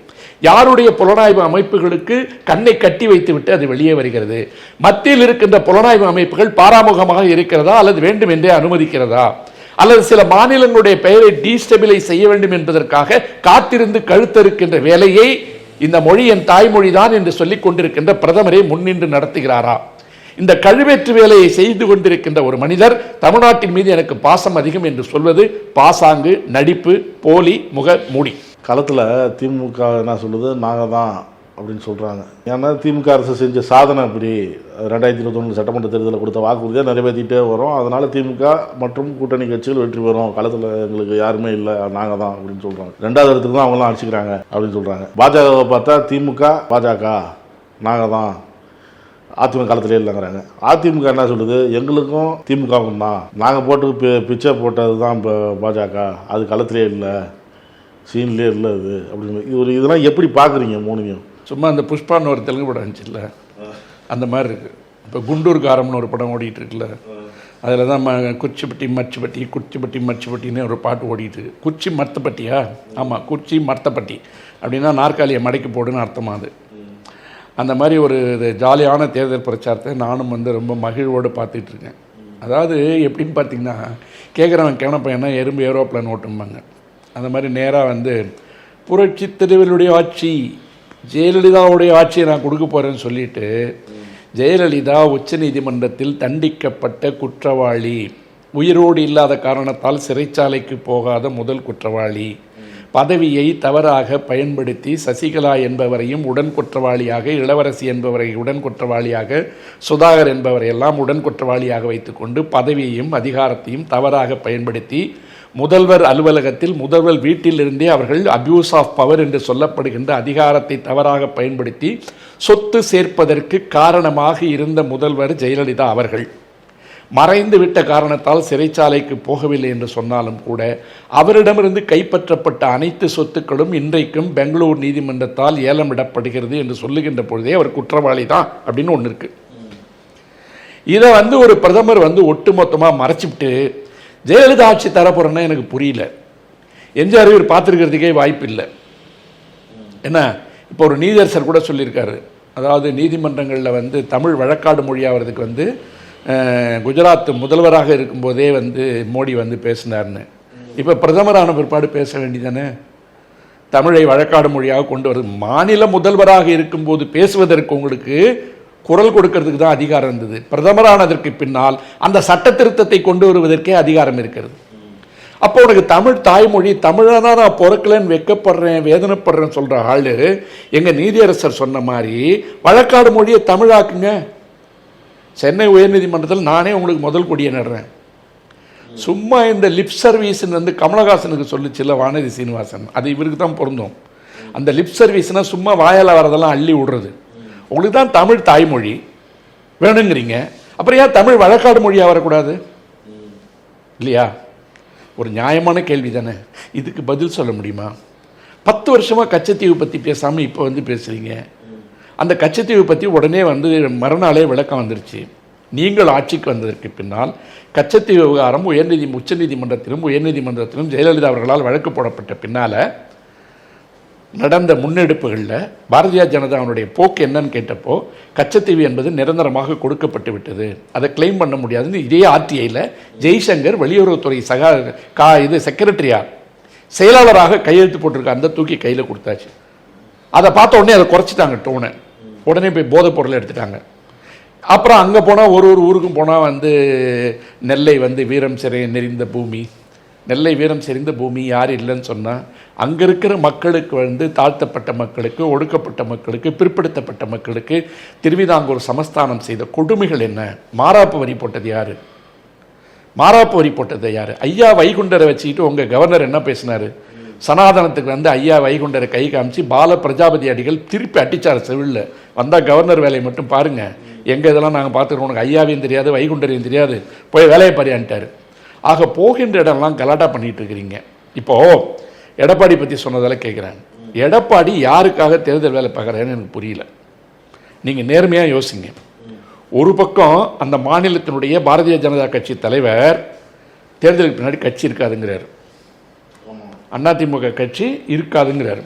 யாருடைய புலனாய்வு அமைப்புகளுக்கு கண்ணை கட்டி வைத்து விட்டு அது வெளியே வருகிறது? மத்தியில் இருக்கின்ற புலனாய்வு அமைப்புகள் பாராமுகமாக இருக்கிறதா அல்லது வேண்டும் என்றே அனுமதிக்கிறதா? அல்லது சில மாநிலங்களுடைய பெயரை டீஸ்டெபிலைஸ் செய்ய வேண்டும் என்பதற்காக காத்திருந்து கழுத்தறுக்கின்ற வேலையை இந்த மொழி என் தாய்மொழி தான் என்று சொல்லிக் கொண்டிருக்கின்ற பிரதமரை முன்னின்று நடத்துகிறாரா? இந்த கழுவேற்று வேலையை செய்து கொண்டிருக்கின்ற ஒரு மனிதர் தமிழ்நாட்டின் மீது எனக்கு பாசம் அதிகம் என்று சொல்வது பாசாங்கு, நடிப்பு, போலி, முக மூடி. களத்தில் திமுக என்ன சொல்லுது? நாங்கள் தான் அப்படின்னு சொல்கிறாங்க. ஏன்னா திமுக அரசு செஞ்ச சாதனை அப்படி 2021 சட்டமன்ற தேர்தலில் கொடுத்த வாக்குறுதியை நிறைவேற்றிட்டே வரும். அதனால் திமுக மற்றும் கூட்டணி கட்சிகள் வெற்றி பெறும், களத்தில் எங்களுக்கு யாருமே இல்லை, நாங்கள் தான் அப்படின்னு சொல்கிறாங்க. 2வது இடத்துக்கு தான் அவங்களாம் அடிச்சுக்கிறாங்க அப்படின்னு சொல்கிறாங்க. பாஜகவை பார்த்தா திமுக பாஜக நாங்கள் தான், அதிமுக காலத்திலே இல்லைங்கிறாங்க. அதிமுக என்ன சொல்லுது? எங்களுக்கும் திமுகவும் தான், நாங்கள் போட்டு பிச்சை போட்டது தான் இப்போ பாஜக, அது களத்திலே இல்லை, சீன்லேயே இல்லை அது அப்படின்னு. இதெல்லாம் எப்படி பார்க்குறீங்க? மூணுமையும் சும்மா அந்த புஷ்பான்னு ஒரு தெலுங்கு படம் இருந்துச்சுல்ல, அந்த மாதிரி இருக்குது. இப்போ குண்டூர் காரம்னு ஒரு படம் ஓடிட்டு இருக்குல்ல, அதில் தான் குச்சிப்பட்டி மச்சுப்பட்டி குச்சிப்பட்டி மச்சுப்பட்டின்னு ஒரு பாட்டு ஓடிட்டு இருக்கு. குச்சி மர்த்தப்பட்டியா? ஆமாம், குச்சி மர்த்தப்பட்டி அப்படின்னா நாற்காலியை மடக்கி போடுன்னு அர்த்தமாக அது. அந்த மாதிரி ஒரு ஜாலியான தேர்தல் பிரச்சாரத்தை நானும் வந்து ரொம்ப மகிழ்வோடு பார்த்துட்ருக்கேன். அதாவது எப்படின்னு பார்த்தீங்கன்னா, கேட்குறவன் கேன பையனா எறும்பு ஏரோப்ளான் ஓட்டும்பாங்க. அந்த மாதிரி நேராக வந்து புரட்சி திருவள்ளுடைய ஆட்சி, ஜெயலலிதாவுடைய ஆட்சியை நான் கொடுக்க போகிறேன்னு சொல்லிட்டு, ஜெயலலிதா உச்ச நீதிமன்றத்தில் தண்டிக்கப்பட்ட குற்றவாளி, உயிரோடு இல்லாத காரணத்தால் சிறைச்சாலைக்கு போகாத முதல் குற்றவாளி, பதவியை தவறாக பயன்படுத்தி சசிகலா என்பவரையும் உடன் குற்றவாளியாக, இளவரசி என்பவரை உடன் குற்றவாளியாக, சுதாகர் என்பவரை எல்லாம் உடன் குற்றவாளியாக வைத்துக்கொண்டு பதவியையும் அதிகாரத்தையும் தவறாக பயன்படுத்தி முதல்வர் அலுவலகத்தில் முதல்வர் வீட்டிலிருந்தே அவர்கள் அபியூஸ் ஆஃப் பவர் என்று சொல்லப்படுகின்ற அதிகாரத்தை தவறாக பயன்படுத்தி சொத்து சேர்ப்பதற்கு காரணமாக இருந்த முதல்வர் ஜெயலலிதா அவர்கள் மறைந்து விட்ட காரணத்தால் சிறைச்சாலைக்கு போகவில்லை என்று சொன்னாலும் கூட அவரிடமிருந்து கைப்பற்றப்பட்ட அனைத்து சொத்துக்களும் இன்றைக்கும் பெங்களூர் நீதிமன்றத்தால் ஏலமிடப்படுகிறது என்று சொல்லுகின்ற பொழுதே அவர் குற்றவாளி தான் அப்படின்னு ஒன்று இருக்கு. இதை வந்து ஒரு பிரதமர் வந்து ஒட்டுமொத்தமாக மறைச்சிவிட்டு ஜெயலலிதா ஆட்சி தரப்போறேன்னா எனக்கு புரியல. எம்ஜிஆர் இவர் பார்த்துருக்கிறதுக்கே வாய்ப்பு இல்லை. என்ன, இப்போ ஒரு நீதியரசர் கூட சொல்லியிருக்காரு, அதாவது நீதிமன்றங்களில் வந்து தமிழ் வழக்காடு மொழியாகிறதுக்கு வந்து குஜராத் முதல்வராக இருக்கும்போதே வந்து மோடி வந்து பேசினார்னு. இப்போ பிரதமரான பிற்பாடு பேச வேண்டியதானே? தமிழை வழக்காடு மொழியாக கொண்டு வருது. மாநில முதல்வராக இருக்கும்போது பேசுவதற்கு உங்களுக்கு குரல் கொடுக்கறதுக்கு தான் அதிகாரம் இருந்தது. பிரதமரானதற்கு பின்னால் அந்த சட்ட திருத்தத்தை கொண்டு வருவதற்கே அதிகாரம் இருக்கிறது. அப்போ உனக்கு தமிழ் தாய்மொழி, தமிழானா நான் பிறக்கலன்னு வெக்கப்படுறேன், வேதனைப்படுறேன்னு சொல்கிற ஆள் எங்கள் நீதியரசர் சொன்ன மாதிரி வழக்காடு மொழியை தமிழாக்குங்க. சென்னை உயர்நீதிமன்றத்தில் நானே உங்களுக்கு முதல் கொடியை நடுறேன். சும்மா இந்த லிப் சர்வீஸ்ன்னு வந்து கமலஹாசனுக்கு சொல்லிச்சுல வானதி சீனிவாசன், அது இவருக்கு தான் பொருந்தும். அந்த லிப் சர்வீஸ்னால் சும்மா வாயால் வரதெல்லாம் அள்ளி விடுறது. உங்களுக்கு தான் தமிழ் தாய்மொழி வேணுங்கிறீங்க, அப்புறம் ஏன் தமிழ் வழக்காடு மொழியாக வரக்கூடாது இல்லையா? ஒரு நியாயமான கேள்வி தானே. இதுக்கு பதில் சொல்ல முடியுமா? 10 வருஷமாக கச்சத்தீவு பற்றி பேசாமல் இப்போ வந்து பேசுகிறீங்க. அந்த கச்சத்தீவு பற்றி உடனே வந்து மறுநாளே விளக்கம் வந்துருச்சு. நீங்கள் ஆட்சிக்கு வந்ததற்கு பின்னால் கச்சத்தீவு விவகாரம் உச்சநீதிமன்றத்திலும் உயர்நீதிமன்றத்திலும் ஜெயலலிதா அவர்களால் வழக்கு போடப்பட்ட பின்னால் நடந்த முன்னெடுப்புகளில் பாரதிய ஜனதாவுடைய போக்கு என்னன்னு கேட்டப்போ கச்சத்தீவு என்பது நிரந்தரமாக கொடுக்கப்பட்டு விட்டது, அதை கிளைம் பண்ண முடியாதுன்னு இதே ஆர்டிஐயில் ஜெய்சங்கர் வெளியுறவுத்துறை செக்ரட்டரியா செயலாளராக கையெழுத்து போட்டிருக்க அந்த தூக்கி கையில் கொடுத்தாச்சு. அதை பார்த்த உடனே அதை குறைச்சிட்டாங்க டோனை. உடனே போய் போதைப் பொருளை எடுத்துட்டாங்க. அப்புறம் அங்கே போனால் ஒரு ஊருக்கும் போனால் வந்து நெல்லை வந்து வீரம் நெறிந்த பூமி, நெல்லை வீரம் செறிந்த பூமி யார் இல்லைன்னு சொன்னால் அங்கே இருக்கிற மக்களுக்கு வந்து தாழ்த்தப்பட்ட மக்களுக்கு, ஒடுக்கப்பட்ட மக்களுக்கு, பிற்படுத்தப்பட்ட மக்களுக்கு திருவிதாங்கூர் சமஸ்தானம் செய்த கொடுமைகள் என்ன? மாராப்பு வரி போட்டது யார்? மாராப்பு வரி போட்டது யார்? ஐயா வைகுண்டரை வச்சுக்கிட்டு உங்கள் கவர்னர் என்ன பேசினார்? சனாதனத்துக்கு வந்து ஐயா வைகுண்டரை கை காமிச்சு பால பிரஜாபதி அடிகள் திருப்பி அட்டிச்சார் செவிலில். வந்தால் கவர்னர் வேலையை மட்டும் பாருங்கள், எங்கள் இதெல்லாம் நாங்கள் பார்த்துக்கிறோம், உனக்கு ஐயாவையும் தெரியாது வைகுண்டரையும் தெரியாது, போய் வேலையை பாரியான்ட்டார். ஆக போகின்ற இடம்லாம் கலாட்டா பண்ணிகிட்டு இருக்கிறீங்க. இப்போது எடப்பாடி பற்றி சொன்னதால் கேட்குறேன், எடப்பாடி யாருக்காக தேர்தல் வேலை பார்க்குறாருன்னு எனக்கு புரியல. நீங்கள் நேர்மையாக யோசிங்க. ஒரு பக்கம் அந்த மாநிலத்தினுடைய பாரதிய ஜனதா கட்சி தலைவர் தேர்தலுக்கு பின்னாடி கட்சி இருக்காதுங்கிறார், அதிமுக கட்சி இருக்காதுங்கிறார்.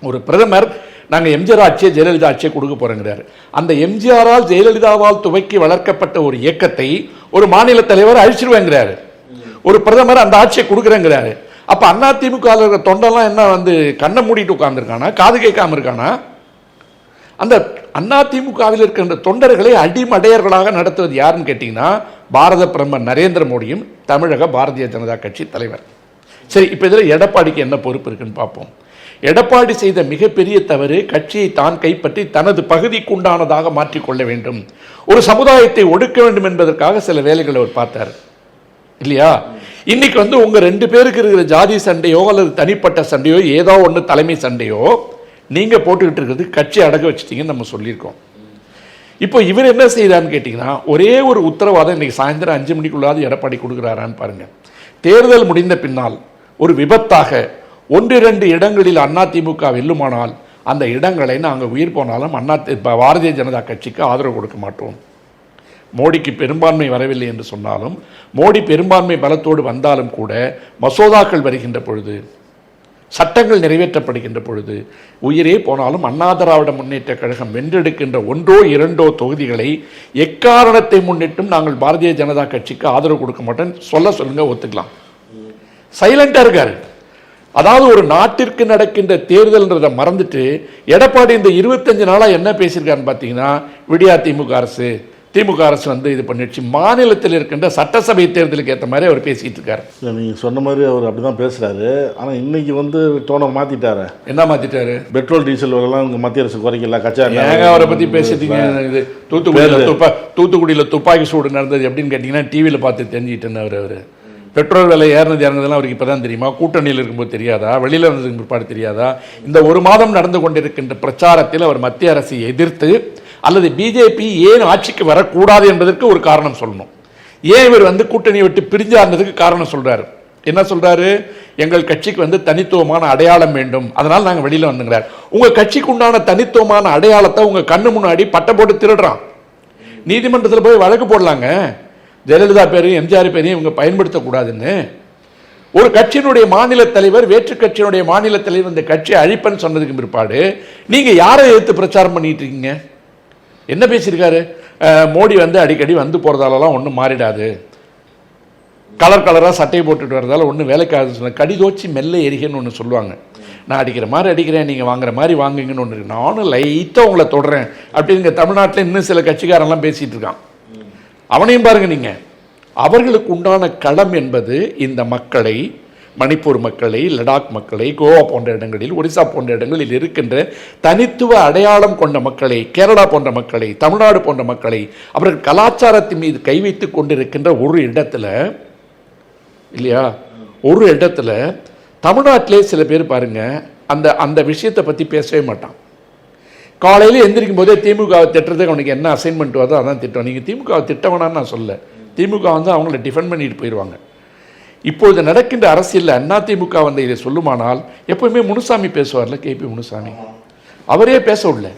ஒரு பிரதமர் நாங்கள் எம்ஜிஆர் ஆட்சியை ஜெயலலிதா ஆட்சியை கொடுக்க போகிறேங்கிறார். அந்த எம்ஜிஆரால் ஜெயலலிதாவால் துவக்கி வளர்க்கப்பட்ட ஒரு இயக்கத்தை ஒரு மாநில தலைவர் அழிச்சிருவேங்கிறாரு. ஒரு பிரதமர் அந்த ஆட்சியை கொடுக்குறேங்கிறாரு. அப்போ அதிமுக தொண்டெல்லாம் என்ன வந்து கண்ணை மூடிட்டு உட்கார்ந்துருக்கானா, காது கேட்காம இருக்கானா? அந்த அதிமுகவில் இருக்கின்ற தொண்டர்களை அடிமடையர்களாக நடத்துவது யாருன்னு கேட்டிங்கன்னா பாரத பிரதமர் நரேந்திர மோடியும் தமிழக பாரதிய ஜனதா கட்சி தலைவர். சரி, இப்போ இதில் எடப்பாடிக்கு என்ன பொறுப்பு இருக்குன்னு பார்ப்போம். எடப்பாடி செய்த மிகப்பெரிய தவறு கட்சியை தான் கைப்பற்றி தனது பகுதிக்குண்டானதாக மாற்றிக்கொள்ள வேண்டும், ஒரு சமுதாயத்தை ஒடுக்க வேண்டும் என்பதற்காக சில வேலைகளை அவர் பார்த்தார் இல்லையா? இன்னைக்கு வந்து உங்க 2 பேருக்கு இருக்கிற ஜாதி சண்டையோ அல்லது தனிப்பட்ட சண்டையோ ஏதோ ஒன்று தலைமை சண்டையோ நீங்க போட்டுக்கிட்டு இருக்கிறது கட்சி அடக்க வச்சுட்டீங்கன்னு நம்ம சொல்லியிருக்கோம். இப்போ இவர் என்ன செய்யறான்னு கேட்டீங்கன்னா ஒரே ஒரு உத்தரவாதம் இன்னைக்கு சாயந்தரம் 5 மணிக்குள்ளாவது எடப்பாடி கொடுக்குறாரான்னு பாருங்க. தேர்தல் முடிந்த பின்னால் ஒரு விபத்தாக 1-2 இடங்களில் அதிமுக வெல்லுமானால் அந்த இடங்களை நாங்கள் உயிர் போனாலும் பாரதிய ஜனதா கட்சிக்கு ஆதரவு கொடுக்க மாட்டோம். மோடிக்கு பெரும்பான்மை வரவில்லை என்று சொன்னாலும், மோடி பெரும்பான்மை பலத்தோடு வந்தாலும் கூட மசோதாக்கள் வருகின்ற பொழுது, சட்டங்கள் நிறைவேற்றப்படுகின்ற பொழுது உயிரே போனாலும் அண்ணா திராவிட முன்னேற்ற கழகம் வென்றெடுக்கின்ற 1 or 2 தொகுதிகளை எக்காரணத்தை முன்னிட்டும் நாங்கள் பாரதிய ஜனதா கட்சிக்கு ஆதரவு கொடுக்க மாட்டோம் சொல்லுங்க, ஒத்துக்கலாம். சைலண்டா இருக்காரு. அதாவது ஒரு நாட்டிற்கு நடக்கின்ற தேர்தல்ன்றதை மறந்துட்டு எடப்பாடி இந்த 25 நாளா என்ன பேசியிருக்காருன்னு பார்த்தீங்கன்னா, விடியா திமுக அரசு வந்து இது பண்ணிடுச்சு. மாநிலத்தில் இருக்கின்ற சட்டசபை தேர்தலுக்கு ஏற்ற மாதிரி அவர் பேசிட்டு இருக்காரு. நீங்கள் சொன்ன மாதிரி அவர் அப்படிதான் பேசுறாரு. ஆனால் இன்னைக்கு வந்து டோனை மாத்திட்டாரு. என்ன மாத்திட்டாரு? பெட்ரோல் டீசல் விலைலாம் மத்திய அரசு குறைக்கல. கச்சா அவரை பத்தி பேசிட்டீங்க. இது தூத்துக்குடியில் துப்பாக்கி சூடு நடந்தது எப்படின்னு கேட்டீங்கன்னா டிவியில் பார்த்து தெரிஞ்சுக்கிட்டேன்னு அவர் பெட்ரோல் விலை இறங்குதெல்லாம் அவருக்கு இப்போ தான் தெரியுமா? கூட்டணியில் இருக்கும்போது தெரியாதா? வெளியில் வந்ததுக்கு பிற்பாடு தெரியாதா? இந்த 1 மாதம் நடந்து கொண்டிருக்கின்ற பிரச்சாரத்தில் அவர் மத்திய அரசை எதிர்த்து அல்லது பிஜேபி ஏன் ஆட்சிக்கு வரக்கூடாது என்பதற்கு ஒரு காரணம் சொல்லணும். ஏன் இவர் வந்து கூட்டணியை விட்டு பிரிஞ்சார்ந்ததுக்கு காரணம் சொல்றாரு. என்ன சொல்றாரு? எங்கள் கட்சிக்கு வந்து தனித்துவமான அடையாளம் வேண்டும், அதனால நாங்கள் வெளியில் வந்துங்கிறார். உங்க கட்சிக்கு உண்டான தனித்துவமான அடையாளத்தை உங்க கண்ணு முன்னாடி பட்டை போட்டு திருடுறான். நீதிமன்றத்தில் போய் வழக்கு போடலாங்க. ஜெயலலிதா பேரையும் எம்ஜிஆர் பேரையும் இவங்க பயன்படுத்தக்கூடாதுன்னு. ஒரு கட்சியினுடைய மாநில தலைவர், வேற்று கட்சியினுடைய மாநில தலைவர் இந்த கட்சியை அழிப்பன்னு சொன்னதுக்கு பிற்பாடு நீங்க யாரை எதிர்த்து பிரச்சாரம் பண்ணிட்டு இருக்கீங்க? என்ன பேசியிருக்காரு? மோடி வந்து அடிக்கடி வந்து போறதாலலாம் ஒன்றும் மாறிடாது, கலராக சட்டையை போட்டுட்டு வரதால ஒன்றும் வேலைக்காக சொன்ன கடிதோச்சி மெல்ல எரிகன்னு ஒன்று சொல்லுவாங்க. நான் அடிக்கிற மாதிரி அடிக்கிறேன், நீங்கள் வாங்குற மாதிரி வாங்குங்கன்னு ஒன்று இருக்கு. நானும் லைட்டாக உங்களை தொடறேன் அப்படின்னு தமிழ்நாட்டில் இன்னும் சில கட்சிக்காரெல்லாம் பேசிட்டு இருக்கான். அவனையும் பாருங்க நீங்க. அவர்களுக்கு உண்டான களம் என்பது இந்த மக்களை, மணிப்பூர் மக்களை, லடாக் மக்களை, கோவா போன்ற இடங்களில், ஒரிசா போன்ற இடங்களில் இருக்கின்ற தனித்துவ அடையாளம் கொண்ட மக்களை, கேரளா போன்ற மக்களை, தமிழ்நாடு போன்ற மக்களை, அவர்கள் கலாச்சாரத்தின் மீது கை வைத்துக் கொண்டிருக்கின்ற ஒரு இடத்துல இல்லையா, ஒரு இடத்துல தமிழ்நாட்டிலே சில பேர் பாருங்க அந்த அந்த விஷயத்தை பற்றி பேசவே மாட்டான். காலையில் எந்திரிக்கும் போதே திமுகவை திட்டுறதுக்கு அவனுக்கு என்ன அசைன்மெண்ட் வருதோ அதான் திட்டம். நீங்கள் திமுகவை திட்டவனான்னு நான் சொல்ல, திமுக வந்து அவங்கள டிஃபெண்ட் பண்ணிட்டு போயிடுவாங்க. இப்பொழுது நடக்கின்ற அரசியலில் அண்ணா திமுக வந்து இதை சொல்லுமானால் எப்பவுமே முனுசாமி பேசுவார்ல, கேபி முனுசாமி, அவரே பேச விடல.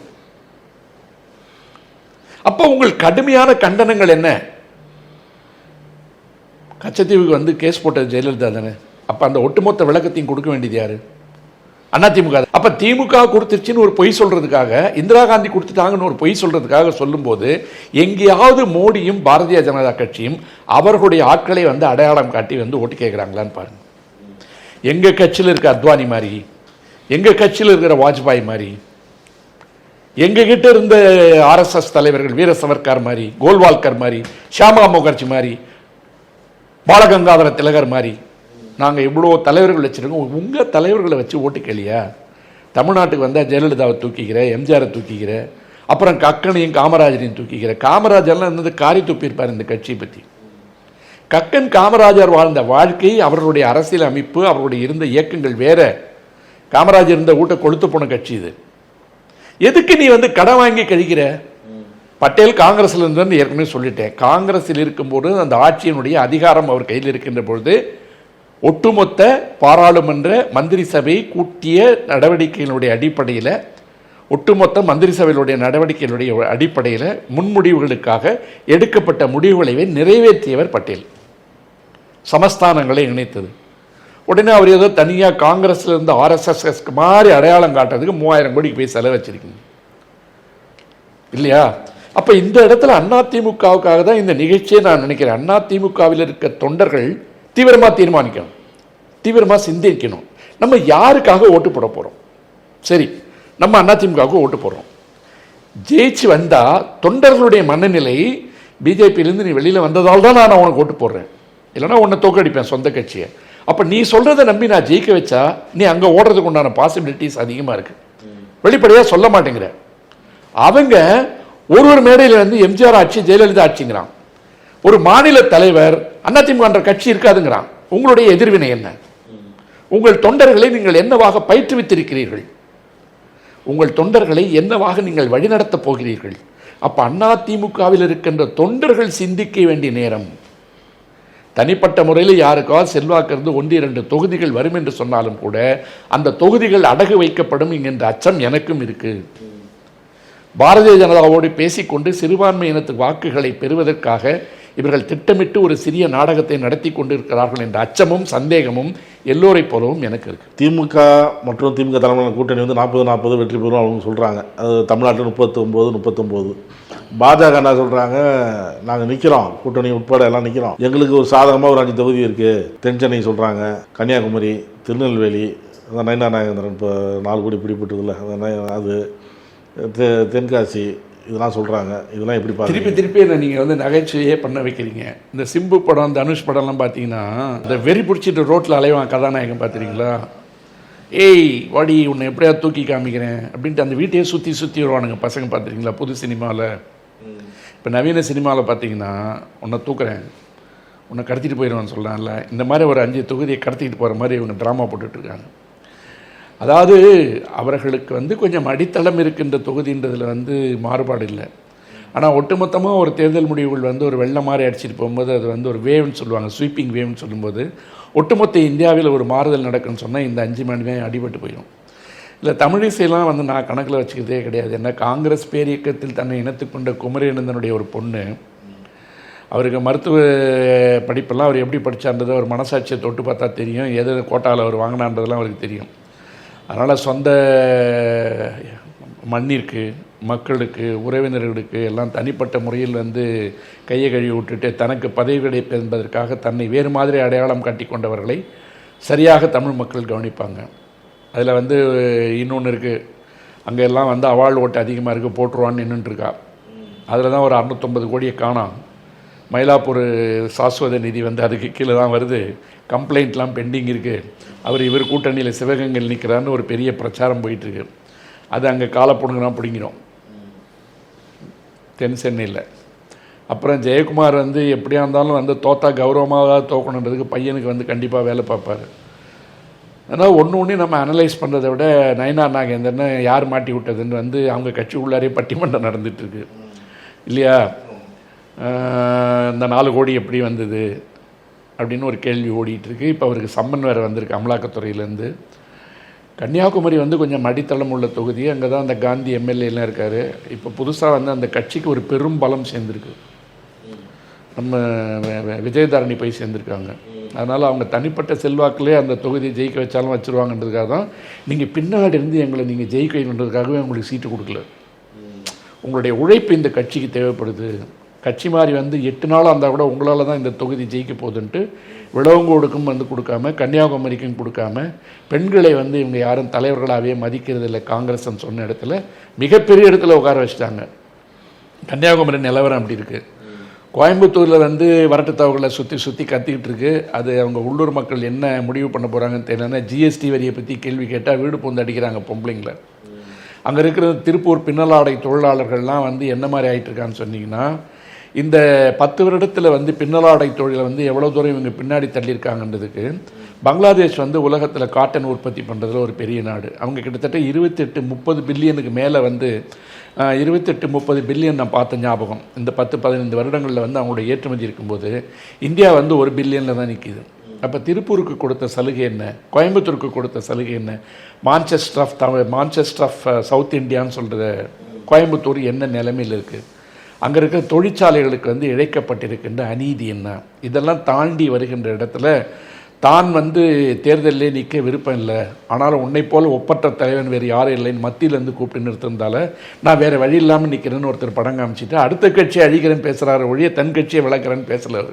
அப்போ உங்கள் கடுமையான கண்டனங்கள் என்ன? கச்சத்தீவுக்கு வந்து கேஸ் போட்டது ஜெயலலிதா தானே. அப்போ அந்த ஒட்டுமொத்த விளக்கத்தையும் கொடுக்க வேண்டியது யாரு? அதிமுக. அப்ப திமுக கொடுத்துருச்சுன்னு ஒரு பொய் சொல்றதுக்காக, இந்திரா காந்தி கொடுத்துட்டாங்கன்னு ஒரு பொய் சொல்றதுக்காக சொல்லும்போது எங்கேயாவது மோடியும் பாரதிய ஜனதா கட்சியும் அவர்களுடைய ஆட்களை வந்து அடையாளம் காட்டி வந்து ஓட்டு கேட்குறாங்களான்னு பாருங்க. எங்க கட்சியில் இருக்க அத்வானி மாதிரி, எங்க கட்சியில் இருக்கிற வாஜ்பாய் மாதிரி, எங்க கிட்ட இருந்த RSS தலைவர்கள் வீர சவர்கர் மாதிரி, கோல்வால்கர் மாதிரி, ஷியாமா முகர்ஜி மாதிரி, பாலகங்காதர திலகர் மாதிரி நாங்கள் இவ்வளோ தலைவர்கள் வச்சுருக்கோம். உங்கள் தலைவர்களை வச்சு ஓட்டு கேளியா? தமிழ்நாட்டுக்கு வந்தால் ஜெயலலிதாவை தூக்கிக்கிற, எம்ஜிஆரை தூக்கிக்கிற, அப்புறம் கக்கனையும் காமராஜரையும் தூக்கிக்கிற. காமராஜர்லாம் இருந்தது காரி துப்பியிருப்பார் இந்த கட்சியை பற்றி. கக்கன் காமராஜர் வாழ்ந்த வாழ்க்கை, அவர்களுடைய அரசியல் அமைப்பு, அவருடைய இருந்த இயக்கங்கள் வேற. காமராஜர் இருந்த ஊட்ட கொளுத்து போன கட்சி இது. எதுக்கு நீ வந்து கடன் வாங்கி கழிக்கிற? பட்டேல் காங்கிரஸில் இருந்து ஏற்கனவே சொல்லிட்டேன். காங்கிரஸில் இருக்கும்போது அந்த ஆட்சியினுடைய அதிகாரம் அவர் கையில் இருக்கின்ற பொழுது ஒட்டுமொத்த பாராளுமன்ற மந்திரி சபை கூட்டிய நடவடிக்கைகளுடைய அடிப்படையில், ஒட்டுமொத்த மந்திரி சபையினுடைய நடவடிக்கைகளுடைய அடிப்படையில் முன்முடிவுகளுக்காக எடுக்கப்பட்ட முடிவுகளை நிறைவேற்றியவர் பட்டேல். சமஸ்தானங்களை இணைத்தது. உடனே அவர் ஏதோ தனியாக காங்கிரஸ்ல இருந்து RSS மாதிரி அடையாளம் காட்டுறதுக்கு 3000 கோடிக்கு போய் செலவு வச்சிருக்கீங்க இல்லையா? அப்போ இந்த இடத்துல அதிமுகவுக்காக தான் இந்த நிகழ்ச்சியை நான் நினைக்கிறேன். அதிமுகவில் இருக்க தொண்டர்கள் தீவிரமாக தீர்மானிக்கணும், தீவிரமாக சிந்திக்கணும். நம்ம யாருக்காக ஓட்டு போட போகிறோம்? சரி, நம்ம அதிமுகவுக்கு ஓட்டு போடுறோம். ஜெயிச்சு வந்தால் தொண்டர்களுடைய மனநிலை, பிஜேபியிலேருந்து நீ வெளியில் வந்ததால் தான் நான் உனக்கு ஓட்டு போடுறேன், இல்லைனா உன்னை தோக்கடிப்பேன் சொந்த கட்சியை. அப்போ நீ சொல்கிறத நம்பி நான் ஜெயிக்க வச்சா நீ அங்கே ஓடுறதுக்கு உண்டான பாசிபிலிட்டிஸ் அதிகமாக இருக்குது. வெளிப்படையாக சொல்ல மாட்டேங்கிற. அவங்க ஒரு மேடையில் வந்து எம்ஜிஆர் ஆட்சி, ஜெயலலிதா ஆட்சிங்கிறான். ஒரு மாநில தலைவர் அதிமுக கட்சி இருக்காதுங்கிறான். உங்களுடைய எதிர்வினை என்ன? உங்கள் தொண்டர்களை நீங்கள் என்னவாக பயிற்றுவித்திருக்கிறீர்கள்? உங்கள் தொண்டர்களை என்னவாக நீங்கள் வழிநடத்தப் போகிறீர்கள்? அப்ப அதிமுகவில் இருக்கின்ற தொண்டர்கள் சிந்திக்க வேண்டிய நேரம். தனிப்பட்ட முறையில் யாருக்காவது செல்வாக்கு இருந்து 1-2 தொகுதிகள் வரும் என்று சொன்னாலும் கூட அந்த தொகுதிகள் அடகு வைக்கப்படும் என்கின்ற அச்சம் எனக்கும் இருக்கு. பாரதிய ஜனதாவோடு பேசிக்கொண்டு சிறுபான்மை இனத்து வாக்குகளை பெறுவதற்காக இவர்கள் திட்டமிட்டு ஒரு சிறிய நாடகத்தை நடத்தி கொண்டிருக்கிறார்கள் என்ற அச்சமும் சந்தேகமும் எல்லோரை போலவும் எனக்கு இருக்குது. திமுக மற்றும் திமுக தலைமையிலான கூட்டணி வந்து 40-40 வெற்றி பெறும் அவங்க சொல்கிறாங்க. அது தமிழ்நாட்டில் 39-39. பாஜக என்ன சொல்கிறாங்க, நாங்கள் நிற்கிறோம், கூட்டணி உட்பட எல்லாம் நிற்கிறோம், எங்களுக்கு ஒரு சாதகமாக ஒரு 5 தொகுதி இருக்குது. தென் சென்னை சொல்கிறாங்க, கன்னியாகுமரி, திருநெல்வேலி, அதான் நயினா நாகேந்திரன் இப்போ 4 கோடி பிடிப்பட்டதில்ல, அது தென்காசி, இதெல்லாம் சொல்கிறாங்க. இதெல்லாம் எப்படி பார்த்து திருப்பி நீங்கள் வந்து நகைச்சுவையே பண்ண வைக்கிறீங்க. இந்த சிம்பு படம், தனுஷ் படம்லாம் பார்த்தீங்கன்னா இந்த வெறி பிடிச்சிட்டு ரோட்டில் அலைவான் கதாநாயகன் பார்த்துறீங்களா, ஏய் வாடி உன்னை எப்படியா தூக்கி காமிக்கிறேன் அப்படின்ட்டு அந்த வீட்டையே சுற்றி வருவானுங்க பசங்க பார்த்துறீங்களா புது சினிமாவில். இப்போ நவீன சினிமாவில் பார்த்தீங்கன்னா உன்னை தூக்குறேன், உன்னை கடத்திட்டு போயிடுவான்னு சொல்லலாம்ல, இந்த மாதிரி ஒரு 5 தொகுதியை கடத்திட்டு போகிற மாதிரி இவங்க ட்ராமா போட்டுட்ருக்காங்க. அதாவது அவர்களுக்கு வந்து கொஞ்சம் அடித்தளம் இருக்கின்ற தொகுதின்றதில் வந்து மாறுபாடு இல்லை. ஆனால் ஒட்டுமொத்தமாக ஒரு தேர்தல் முடிவுகள் வந்து ஒரு வெள்ளம் மாதிரி அடிச்சிட்டு போகும்போது அது வந்து ஒரு வேவ்னு சொல்லுவாங்க, ஸ்வீப்பிங் வேவ்னு சொல்லும்போது ஒட்டுமொத்த இந்தியாவில் ஒரு மாறுதல் நடக்குன்னு சொன்னால் இந்த 5 மணிமே அடிபட்டு போயிடும். இல்லை தமிழிசையெல்லாம் வந்து நான் கணக்கில் வச்சுக்கிறதே கிடையாது. ஏன்னா காங்கிரஸ் பேரியக்கத்தில் தன்னை இணைத்துக்கொண்ட குமரேனந்தனுடைய ஒரு பொண்ணு, அவருக்கு மருத்துவ படிப்பெல்லாம் அவர் எப்படி படித்தார்ன்றது அவர் மனசாட்சியை தொட்டு பார்த்தா தெரியும், எது கோட்டாவில் அவர் வாங்கினான்றதெல்லாம் அவருக்கு தெரியும். அதனால் சொந்த மண்ணிற்கு, மக்களுக்கு, உறவினர்களுக்கு எல்லாம் தனிப்பட்ட முறையில் வந்து கையை கழுவி விட்டுட்டு தனக்கு பதவி கிடைப்பு என்பதற்காக தன்னை வேறு மாதிரி அடையாளம் காட்டி கொண்டவர்களை சரியாக தமிழ் மக்கள் கவனிப்பாங்க. அதில் வந்து இன்னொன்று இருக்குது, அங்கே எல்லாம் வந்து அவார்டு ஓட்டு அதிகமாக இருக்குது போட்டுருவான்னு நின்றுட்டுருக்கா. அதில் தான் ஒரு 650 கோடியை காணோம். மயிலாப்பூர் சாஸ்வத நிதி வந்து அதுக்கு கீழே தான் வருது, கம்ப்ளைண்ட்லாம் பெண்டிங் இருக்குது, இவர் கூட்டணியில் சிவகங்கையில் நிற்கிறான்னு ஒரு பெரிய பிரச்சாரம் போயிட்டுருக்கு. அது அங்கே காலப்பொடுங்கன்னா பிடிங்கிறோம் தென் சென்னையில். அப்புறம் ஜெயக்குமார் வந்து எப்படியா இருந்தாலும் வந்து தோத்தா கௌரவமாக தோக்கணுன்றதுக்கு பையனுக்கு வந்து கண்டிப்பாக வேலை பார்ப்பார். அதனால் ஒன்று நம்ம அனலைஸ் பண்ணுறதை விட நயினா நாகேந்திரனை யார் மாட்டி விட்டதுன்னு வந்து அவங்க கட்சி உள்ளாரே பட்டிமன்றம் நடந்துகிட்ருக்கு இல்லையா. இந்த 4 கோடி எப்படி வந்தது அப்படின்னு ஒரு கேள்வி ஓடிட்டுருக்கு. இப்போ அவருக்கு சம்மன் வேறு வந்திருக்கு அமலாக்கத்துறையிலேருந்து. கன்னியாகுமரி வந்து கொஞ்சம் அடித்தளம் உள்ள தொகுதி, அங்கே தான் அந்த காந்தி எம்எல்ஏலாம் இருக்கார். இப்போ புதுசாக வந்து அந்த கட்சிக்கு ஒரு பெரும் பலம் சேர்ந்துருக்கு, நம்ம விஜயதாரணி போய் சேர்ந்துருக்காங்க. அதனால் அவங்க தனிப்பட்ட செல்வாக்கிலே அந்த தொகுதியை ஜெயிக்க வச்சாலும் வச்சுருவாங்கன்றதுக்காக தான் நீங்கள் பின்னாடி இருந்து எங்களை நீங்கள் ஜெயிக்க வைக்கணுன்றதுக்காகவே உங்களுக்கு சீட்டு கொடுக்கல. உங்களுடைய உழைப்பு இந்த கட்சிக்கு தேவைப்படுது. கட்சி மாதிரி வந்து 8 நாளாக இருந்தால் கூட உங்களால் தான் இந்த தொகுதி ஜெயிக்க போகுதுன்ட்டு விளவங்கோடுக்கும் வந்து கொடுக்காம, கன்னியாகுமரிக்கும் கொடுக்காம, பெண்களை வந்து இவங்க யாரும் தலைவர்களாகவே மதிக்கிறது இல்லை காங்கிரஸ்ன்னு சொன்ன இடத்துல மிகப்பெரிய இடத்துல உட்கார வச்சுட்டாங்க. கன்னியாகுமரி நிலவரம் அப்படி இருக்குது. கோயம்புத்தூரில் வந்து வரட்டுத்தாவுகளை சுற்றி கத்திக்கிட்டு இருக்கு. அது அவங்க உள்ளூர் மக்கள் என்ன முடிவு பண்ண போகிறாங்கன்னு தெரியலன்னா ஜிஎஸ்டி வரியை பற்றி கேள்வி கேட்டால் வீடு பூந்து அடிக்கிறாங்க பொம்பளைங்களை. அங்கே இருக்கிற திருப்பூர் பின்னலாடை தொழிலாளர்கள்லாம் வந்து என்ன மாதிரி ஆகிட்டுருக்கான்னு சொன்னீங்கன்னா, இந்த 10 வருடத்தில் வந்து பின்னலாடை தொழிலை வந்து எவ்வளோ தூரம் இவங்க பின்னாடி தள்ளியிருக்காங்கன்றதுக்கு, பங்களாதேஷ் வந்து உலகத்தில் காட்டன் உற்பத்தி பண்ணுறதுல ஒரு பெரிய நாடு. அவங்க கிட்டத்தட்ட 28-30 பில்லியனுக்கு மேலே வந்து 28-30 பில்லியன் நான் பார்த்த ஞாபகம். இந்த 10-15 வருடங்களில் வந்து அவங்களோட ஏற்றுமதி இருக்கும்போது இந்தியா வந்து 1 பில்லியனில் தான் நிற்கிது. அப்போ திருப்பூருக்கு கொடுத்த சலுகை என்ன, கோயம்புத்தூருக்கு கொடுத்த சலுகை என்ன, மான்செஸ்டர் ஆஃப் சவுத் இந்தியான்னு சொல்கிற கோயம்புத்தூர் என்ன நிலைமையில் இருக்குது, அங்கே இருக்கிற தொழிற்சாலைகளுக்கு வந்து இழைக்கப்பட்டிருக்கின்ற அநீதி என்ன, இதெல்லாம் தாண்டி வருகின்ற இடத்துல தான் வந்து தேர்தலிலே நிற்க விருப்பம் இல்லை, ஆனாலும் உன்னை போல் ஒப்பற்ற தலைவன் வேறு யாரும் இல்லைன்னு மத்தியிலேருந்து கூப்பிட்டு நிறுத்திருந்தால நான் வேறு வழி இல்லாமல் நிற்கிறேன்னு ஒருத்தர் படம் காமிச்சிட்டு அடுத்த கட்சியை அழிக்கிறேன்னு பேசுகிறாரு ஒழிய தன் கட்சியை வளர்க்குறேன்னு பேசலாரு.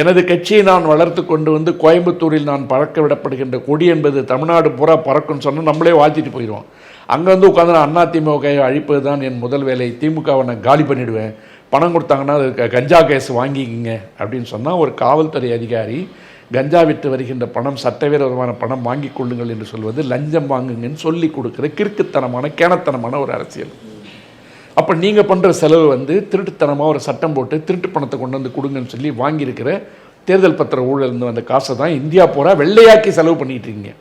எனது கட்சியை நான் வளர்த்து கொண்டு வந்து கோயம்புத்தூரில் நான் பறக்க விடப்படுகின்ற கொடி என்பது தமிழ்நாடு பூரா பறக்குன்னு சொன்னால் நம்மளே வாழ்த்திட்டு போயிடுவோம். அங்கே வந்து உட்காந்து நான் அதிமுக அழிப்பது தான் என் முதல் வேலை, திமுகவை நான் காலி பண்ணிவிடுவேன், பணம் கொடுத்தாங்கன்னா அது கஞ்சா கேஸ் வாங்கிக்கிங்க அப்படின்னு சொன்னால் ஒரு காவல்துறை அதிகாரி கஞ்சா விட்டு வருகின்ற பணம் சட்டவிரோதமான பணம் வாங்கி கொள்ளுங்கள் என்று சொல்வது லஞ்சம் வாங்குங்கன்னு சொல்லி கொடுக்குற கிறுக்குத்தனமான கேனத்தனமான ஒரு அரசியல். அப்போ நீங்கள் பண்ணுற செலவு வந்து திருட்டுத்தனமாக ஒரு சட்டம் போட்டு திருட்டு பணத்தை கொண்டு வந்து கொடுங்கன்னு சொல்லி வாங்கியிருக்கிற தேர்தல் பத்திர ஊழல் வந்த காசை தான் இந்தியா பூரா வெள்ளையாக்கி செலவு பண்ணிகிட்டு இருக்கீங்க.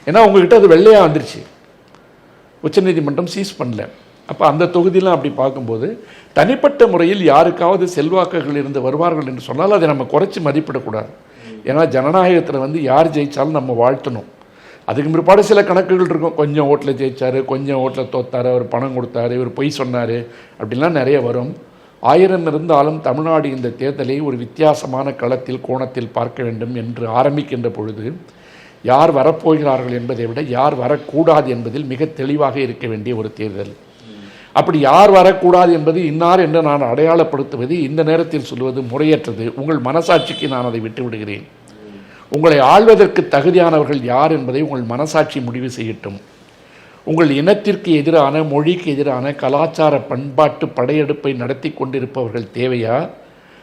ஏன்னா உங்கள்கிட்ட அது வெள்ளையாக வந்துருச்சு, உச்சநீதிமன்றம் சீஸ் பண்ணல. அப்போ அந்த தொகுதியெலாம் அப்படி பார்க்கும்போது தனிப்பட்ட முறையில் யாருக்காவது செல்வாக்குகள் இருந்து வருவார்கள் என்று சொன்னால் அதை நம்ம குறைச்சி மதிப்பிடக்கூடாது. ஏன்னா ஜனநாயகத்தில் வந்து யார் ஜெயித்தாலும் நம்ம வாழ்த்தணும். அதுக்கு பிற்பாடு சில கணக்குகள் இருக்கும், கொஞ்சம் ஓட்டில் ஜெயித்தார், கொஞ்சம் ஓட்டில் தோத்தார், அவர் பணம் கொடுத்தாரு, இவர் பொய் சொன்னார், அப்படிலாம் நிறைய வரும். ஆயிரம் இருந்தாலும் தமிழ்நாடு இந்த தேர்தலை ஒரு வித்தியாசமான களத்தில் கோணத்தில் பார்க்க வேண்டும் என்று ஆரம்பிக்கின்ற பொழுது யார் வரப்போகிறார்கள் என்பதை விட யார் வரக்கூடாது என்பதில் மிக தெளிவாக இருக்க வேண்டிய ஒரு தேர்தல். அப்படி யார் வரக்கூடாது என்பது இன்னார் என்று நான் அடையாளப்படுத்துவது இந்த நேரத்தில் சொல்வது முறையற்றது. உங்கள் மனசாட்சிக்கு நான் அதை விட்டு விடுகிறேன். உங்களை ஆள்வதற்கு தகுதியானவர்கள் யார் என்பதை உங்கள் மனசாட்சி முடிவு செய்யட்டும். உங்கள் இனத்திற்கு எதிரான, மொழிக்கு எதிரான கலாச்சார பண்பாட்டு படையெடுப்பை நடத்தி கொண்டிருப்பவர்கள் தேவையா,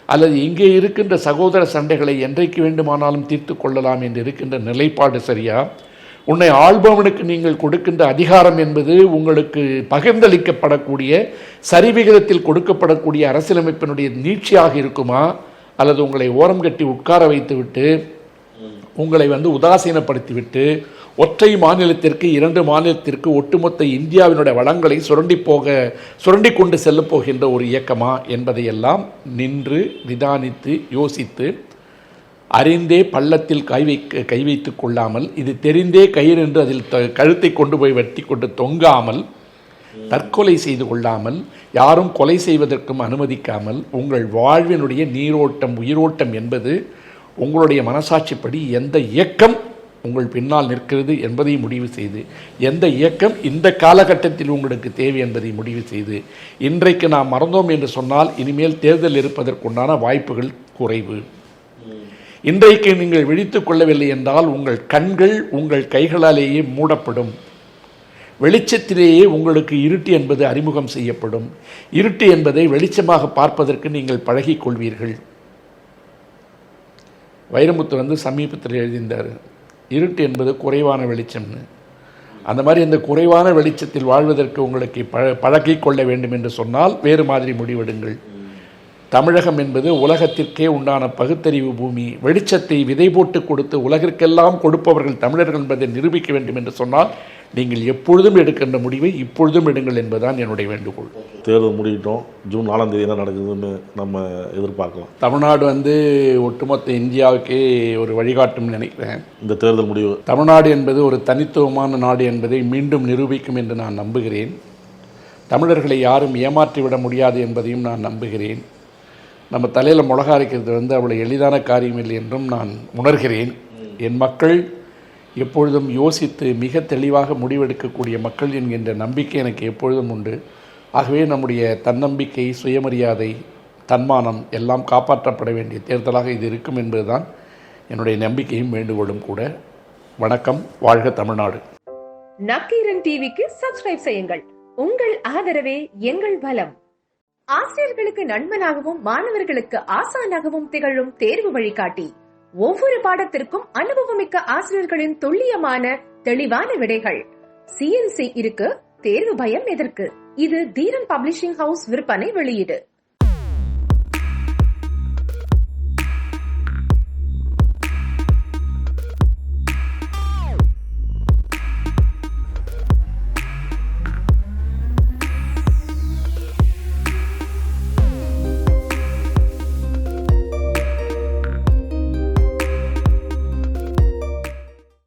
அல்லது இங்கே இருக்கின்ற சகோதர சண்டைகளை என்றைக்கு வேண்டுமானாலும் தீர்த்து கொள்ளலாம் என்று இருக்கின்ற நிலைப்பாடு சரியா? உன்னை ஆள்பவனுக்கு நீங்கள் கொடுக்கின்ற அதிகாரம் என்பது உங்களுக்கு பகிர்ந்தளிக்கப்படக்கூடிய சரிவிகிதத்தில் கொடுக்கப்படக்கூடிய அரசியலமைப்பினுடைய நீட்சியாக இருக்குமா, அல்லது உங்களை ஓரம் கட்டி உட்கார வைத்துவிட்டு உங்களை உதாசீனப்படுத்திவிட்டு ஒற்றை மாநிலத்திற்கு, 2 மாநிலத்திற்கு ஒட்டுமொத்த இந்தியாவினுடைய வளங்களை சுரண்டி கொண்டு செல்ல போகின்ற ஒரு இயக்கமா என்பதையெல்லாம் நின்று நிதானித்து யோசித்து அறிந்தே பள்ளத்தில் கை வைத்து கொள்ளாமல், இது தெரிந்தே கயிறு என்று அதில் கழுத்தை கொண்டு போய் வெட்டி கொண்டு தொங்காமல், தற்கொலை செய்து கொள்ளாமல், யாரும் கொலை செய்வதற்கும் அனுமதிக்காமல், உங்கள் வாழ்வினுடைய நீரோட்டம், உயிரோட்டம் என்பது உங்களுடைய மனசாட்சிப்படி எந்த இயக்கம் உங்கள் பின்னால் நிற்கிறது என்பதை முடிவு செய்து, எந்த இயக்கம் இந்த காலகட்டத்தில் உங்களுக்கு தேவை என்பதை முடிவு செய்து, இன்றைக்கு நாம் மறந்தோம் என்று சொன்னால் இனிமேல் தேர்தல் இருப்பதற்குண்டான வாய்ப்புகள் குறைவு. இன்றைக்கு நீங்கள் விழித்துக் கொள்ளவில்லை என்றால் உங்கள் கண்கள் உங்கள் கைகளாலேயே மூடப்படும். வெளிச்சத்திலேயே உங்களுக்கு இருட்டு என்பது அறிமுகம் செய்யப்படும். இருட்டு என்பதை வெளிச்சமாக பார்ப்பதற்கு நீங்கள் பழகிக் கொள்வீர்கள். வைரமுத்து சமீபத்தில் எழுதியிருந்தார், இருட்டு என்பது குறைவான வெளிச்சம்னு. அந்த மாதிரி இந்த குறைவான வெளிச்சத்தில் வாழ்வதற்கு உங்களுக்கு பழகிக் கொள்ள வேண்டும் என்று சொன்னால் வேறு மாதிரி முடிவெடுங்கள். தமிழகம் என்பது உலகத்திற்கே உண்டான பகுத்தறிவு பூமி. வெளிச்சத்தை விதை போட்டு கொடுத்து உலகிற்கெல்லாம் கொடுப்பவர்கள் தமிழர்கள் என்பதை நிரூபிக்க வேண்டும் என்று சொன்னால் நீங்கள் எப்பொழுதும் எடுக்கின்ற முடிவை இப்பொழுதும் எடுங்கள் என்பதுதான் என்னுடைய வேண்டுகோள். தேர்தல் முடிவிட்டோம். ஜூன் 4ஆம் தேதி என்ன நடக்குதுன்னு நம்ம எதிர்பார்க்கலாம். தமிழ்நாடு ஒட்டுமொத்த இந்தியாவுக்கே ஒரு வழிகாட்டும் நினைக்கிறேன். இந்த தேர்தல் முடிவு தமிழ்நாடு என்பது ஒரு தனித்துவமான நாடு என்பதை மீண்டும் நிரூபிக்கும் என்று நான் நம்புகிறேன். தமிழர்களை யாரும் ஏமாற்றிவிட முடியாது என்பதையும் நான் நம்புகிறேன். நம்ம தலையில் மிளகா அரைக்கிறது அவ்வளோ எளிதான காரியம் இல்லை என்றும் நான் உணர்கிறேன். என் மக்கள் எப்பொழுதும் யோசித்து மிக தெளிவாக முடிவெடுக்கக்கூடிய மக்கள் என்கின்ற நம்பிக்கை எனக்கு எப்பொழுதும் உண்டு. ஆகவே நம்முடைய தன்னம்பிக்கை, சுயமரியாதை, தன்மானம் எல்லாம் காப்பாற்றப்பட வேண்டிய தேர்தலாக இது இருக்கும் என்பதுதான் என்னுடைய நம்பிக்கையும் வேண்டுகோளும் கூட. வணக்கம். வாழ்க தமிழ்நாடு. நக்கீரன் டிவிக்கு சப்ஸ்கிரைப் செய்யுங்கள். உங்கள் ஆதரவே எங்கள் பலம். ஆசிரியர்களுக்கு நண்பனாகவும் மாணவர்களுக்கு ஆசானாகவும் திகழும் தேர்வு வழிகாட்டி. ஒவ்வொரு பாடத்திற்கும் அனுபவமிக்க ஆசிரியர்களின் துல்லியமான தெளிவான விடைகள். CNC இருக்கு, தேர்வு பயம் எதற்கு? இது தீரன் பப்ளிஷிங் ஹவுஸ் விற்பனை வெளியீடு.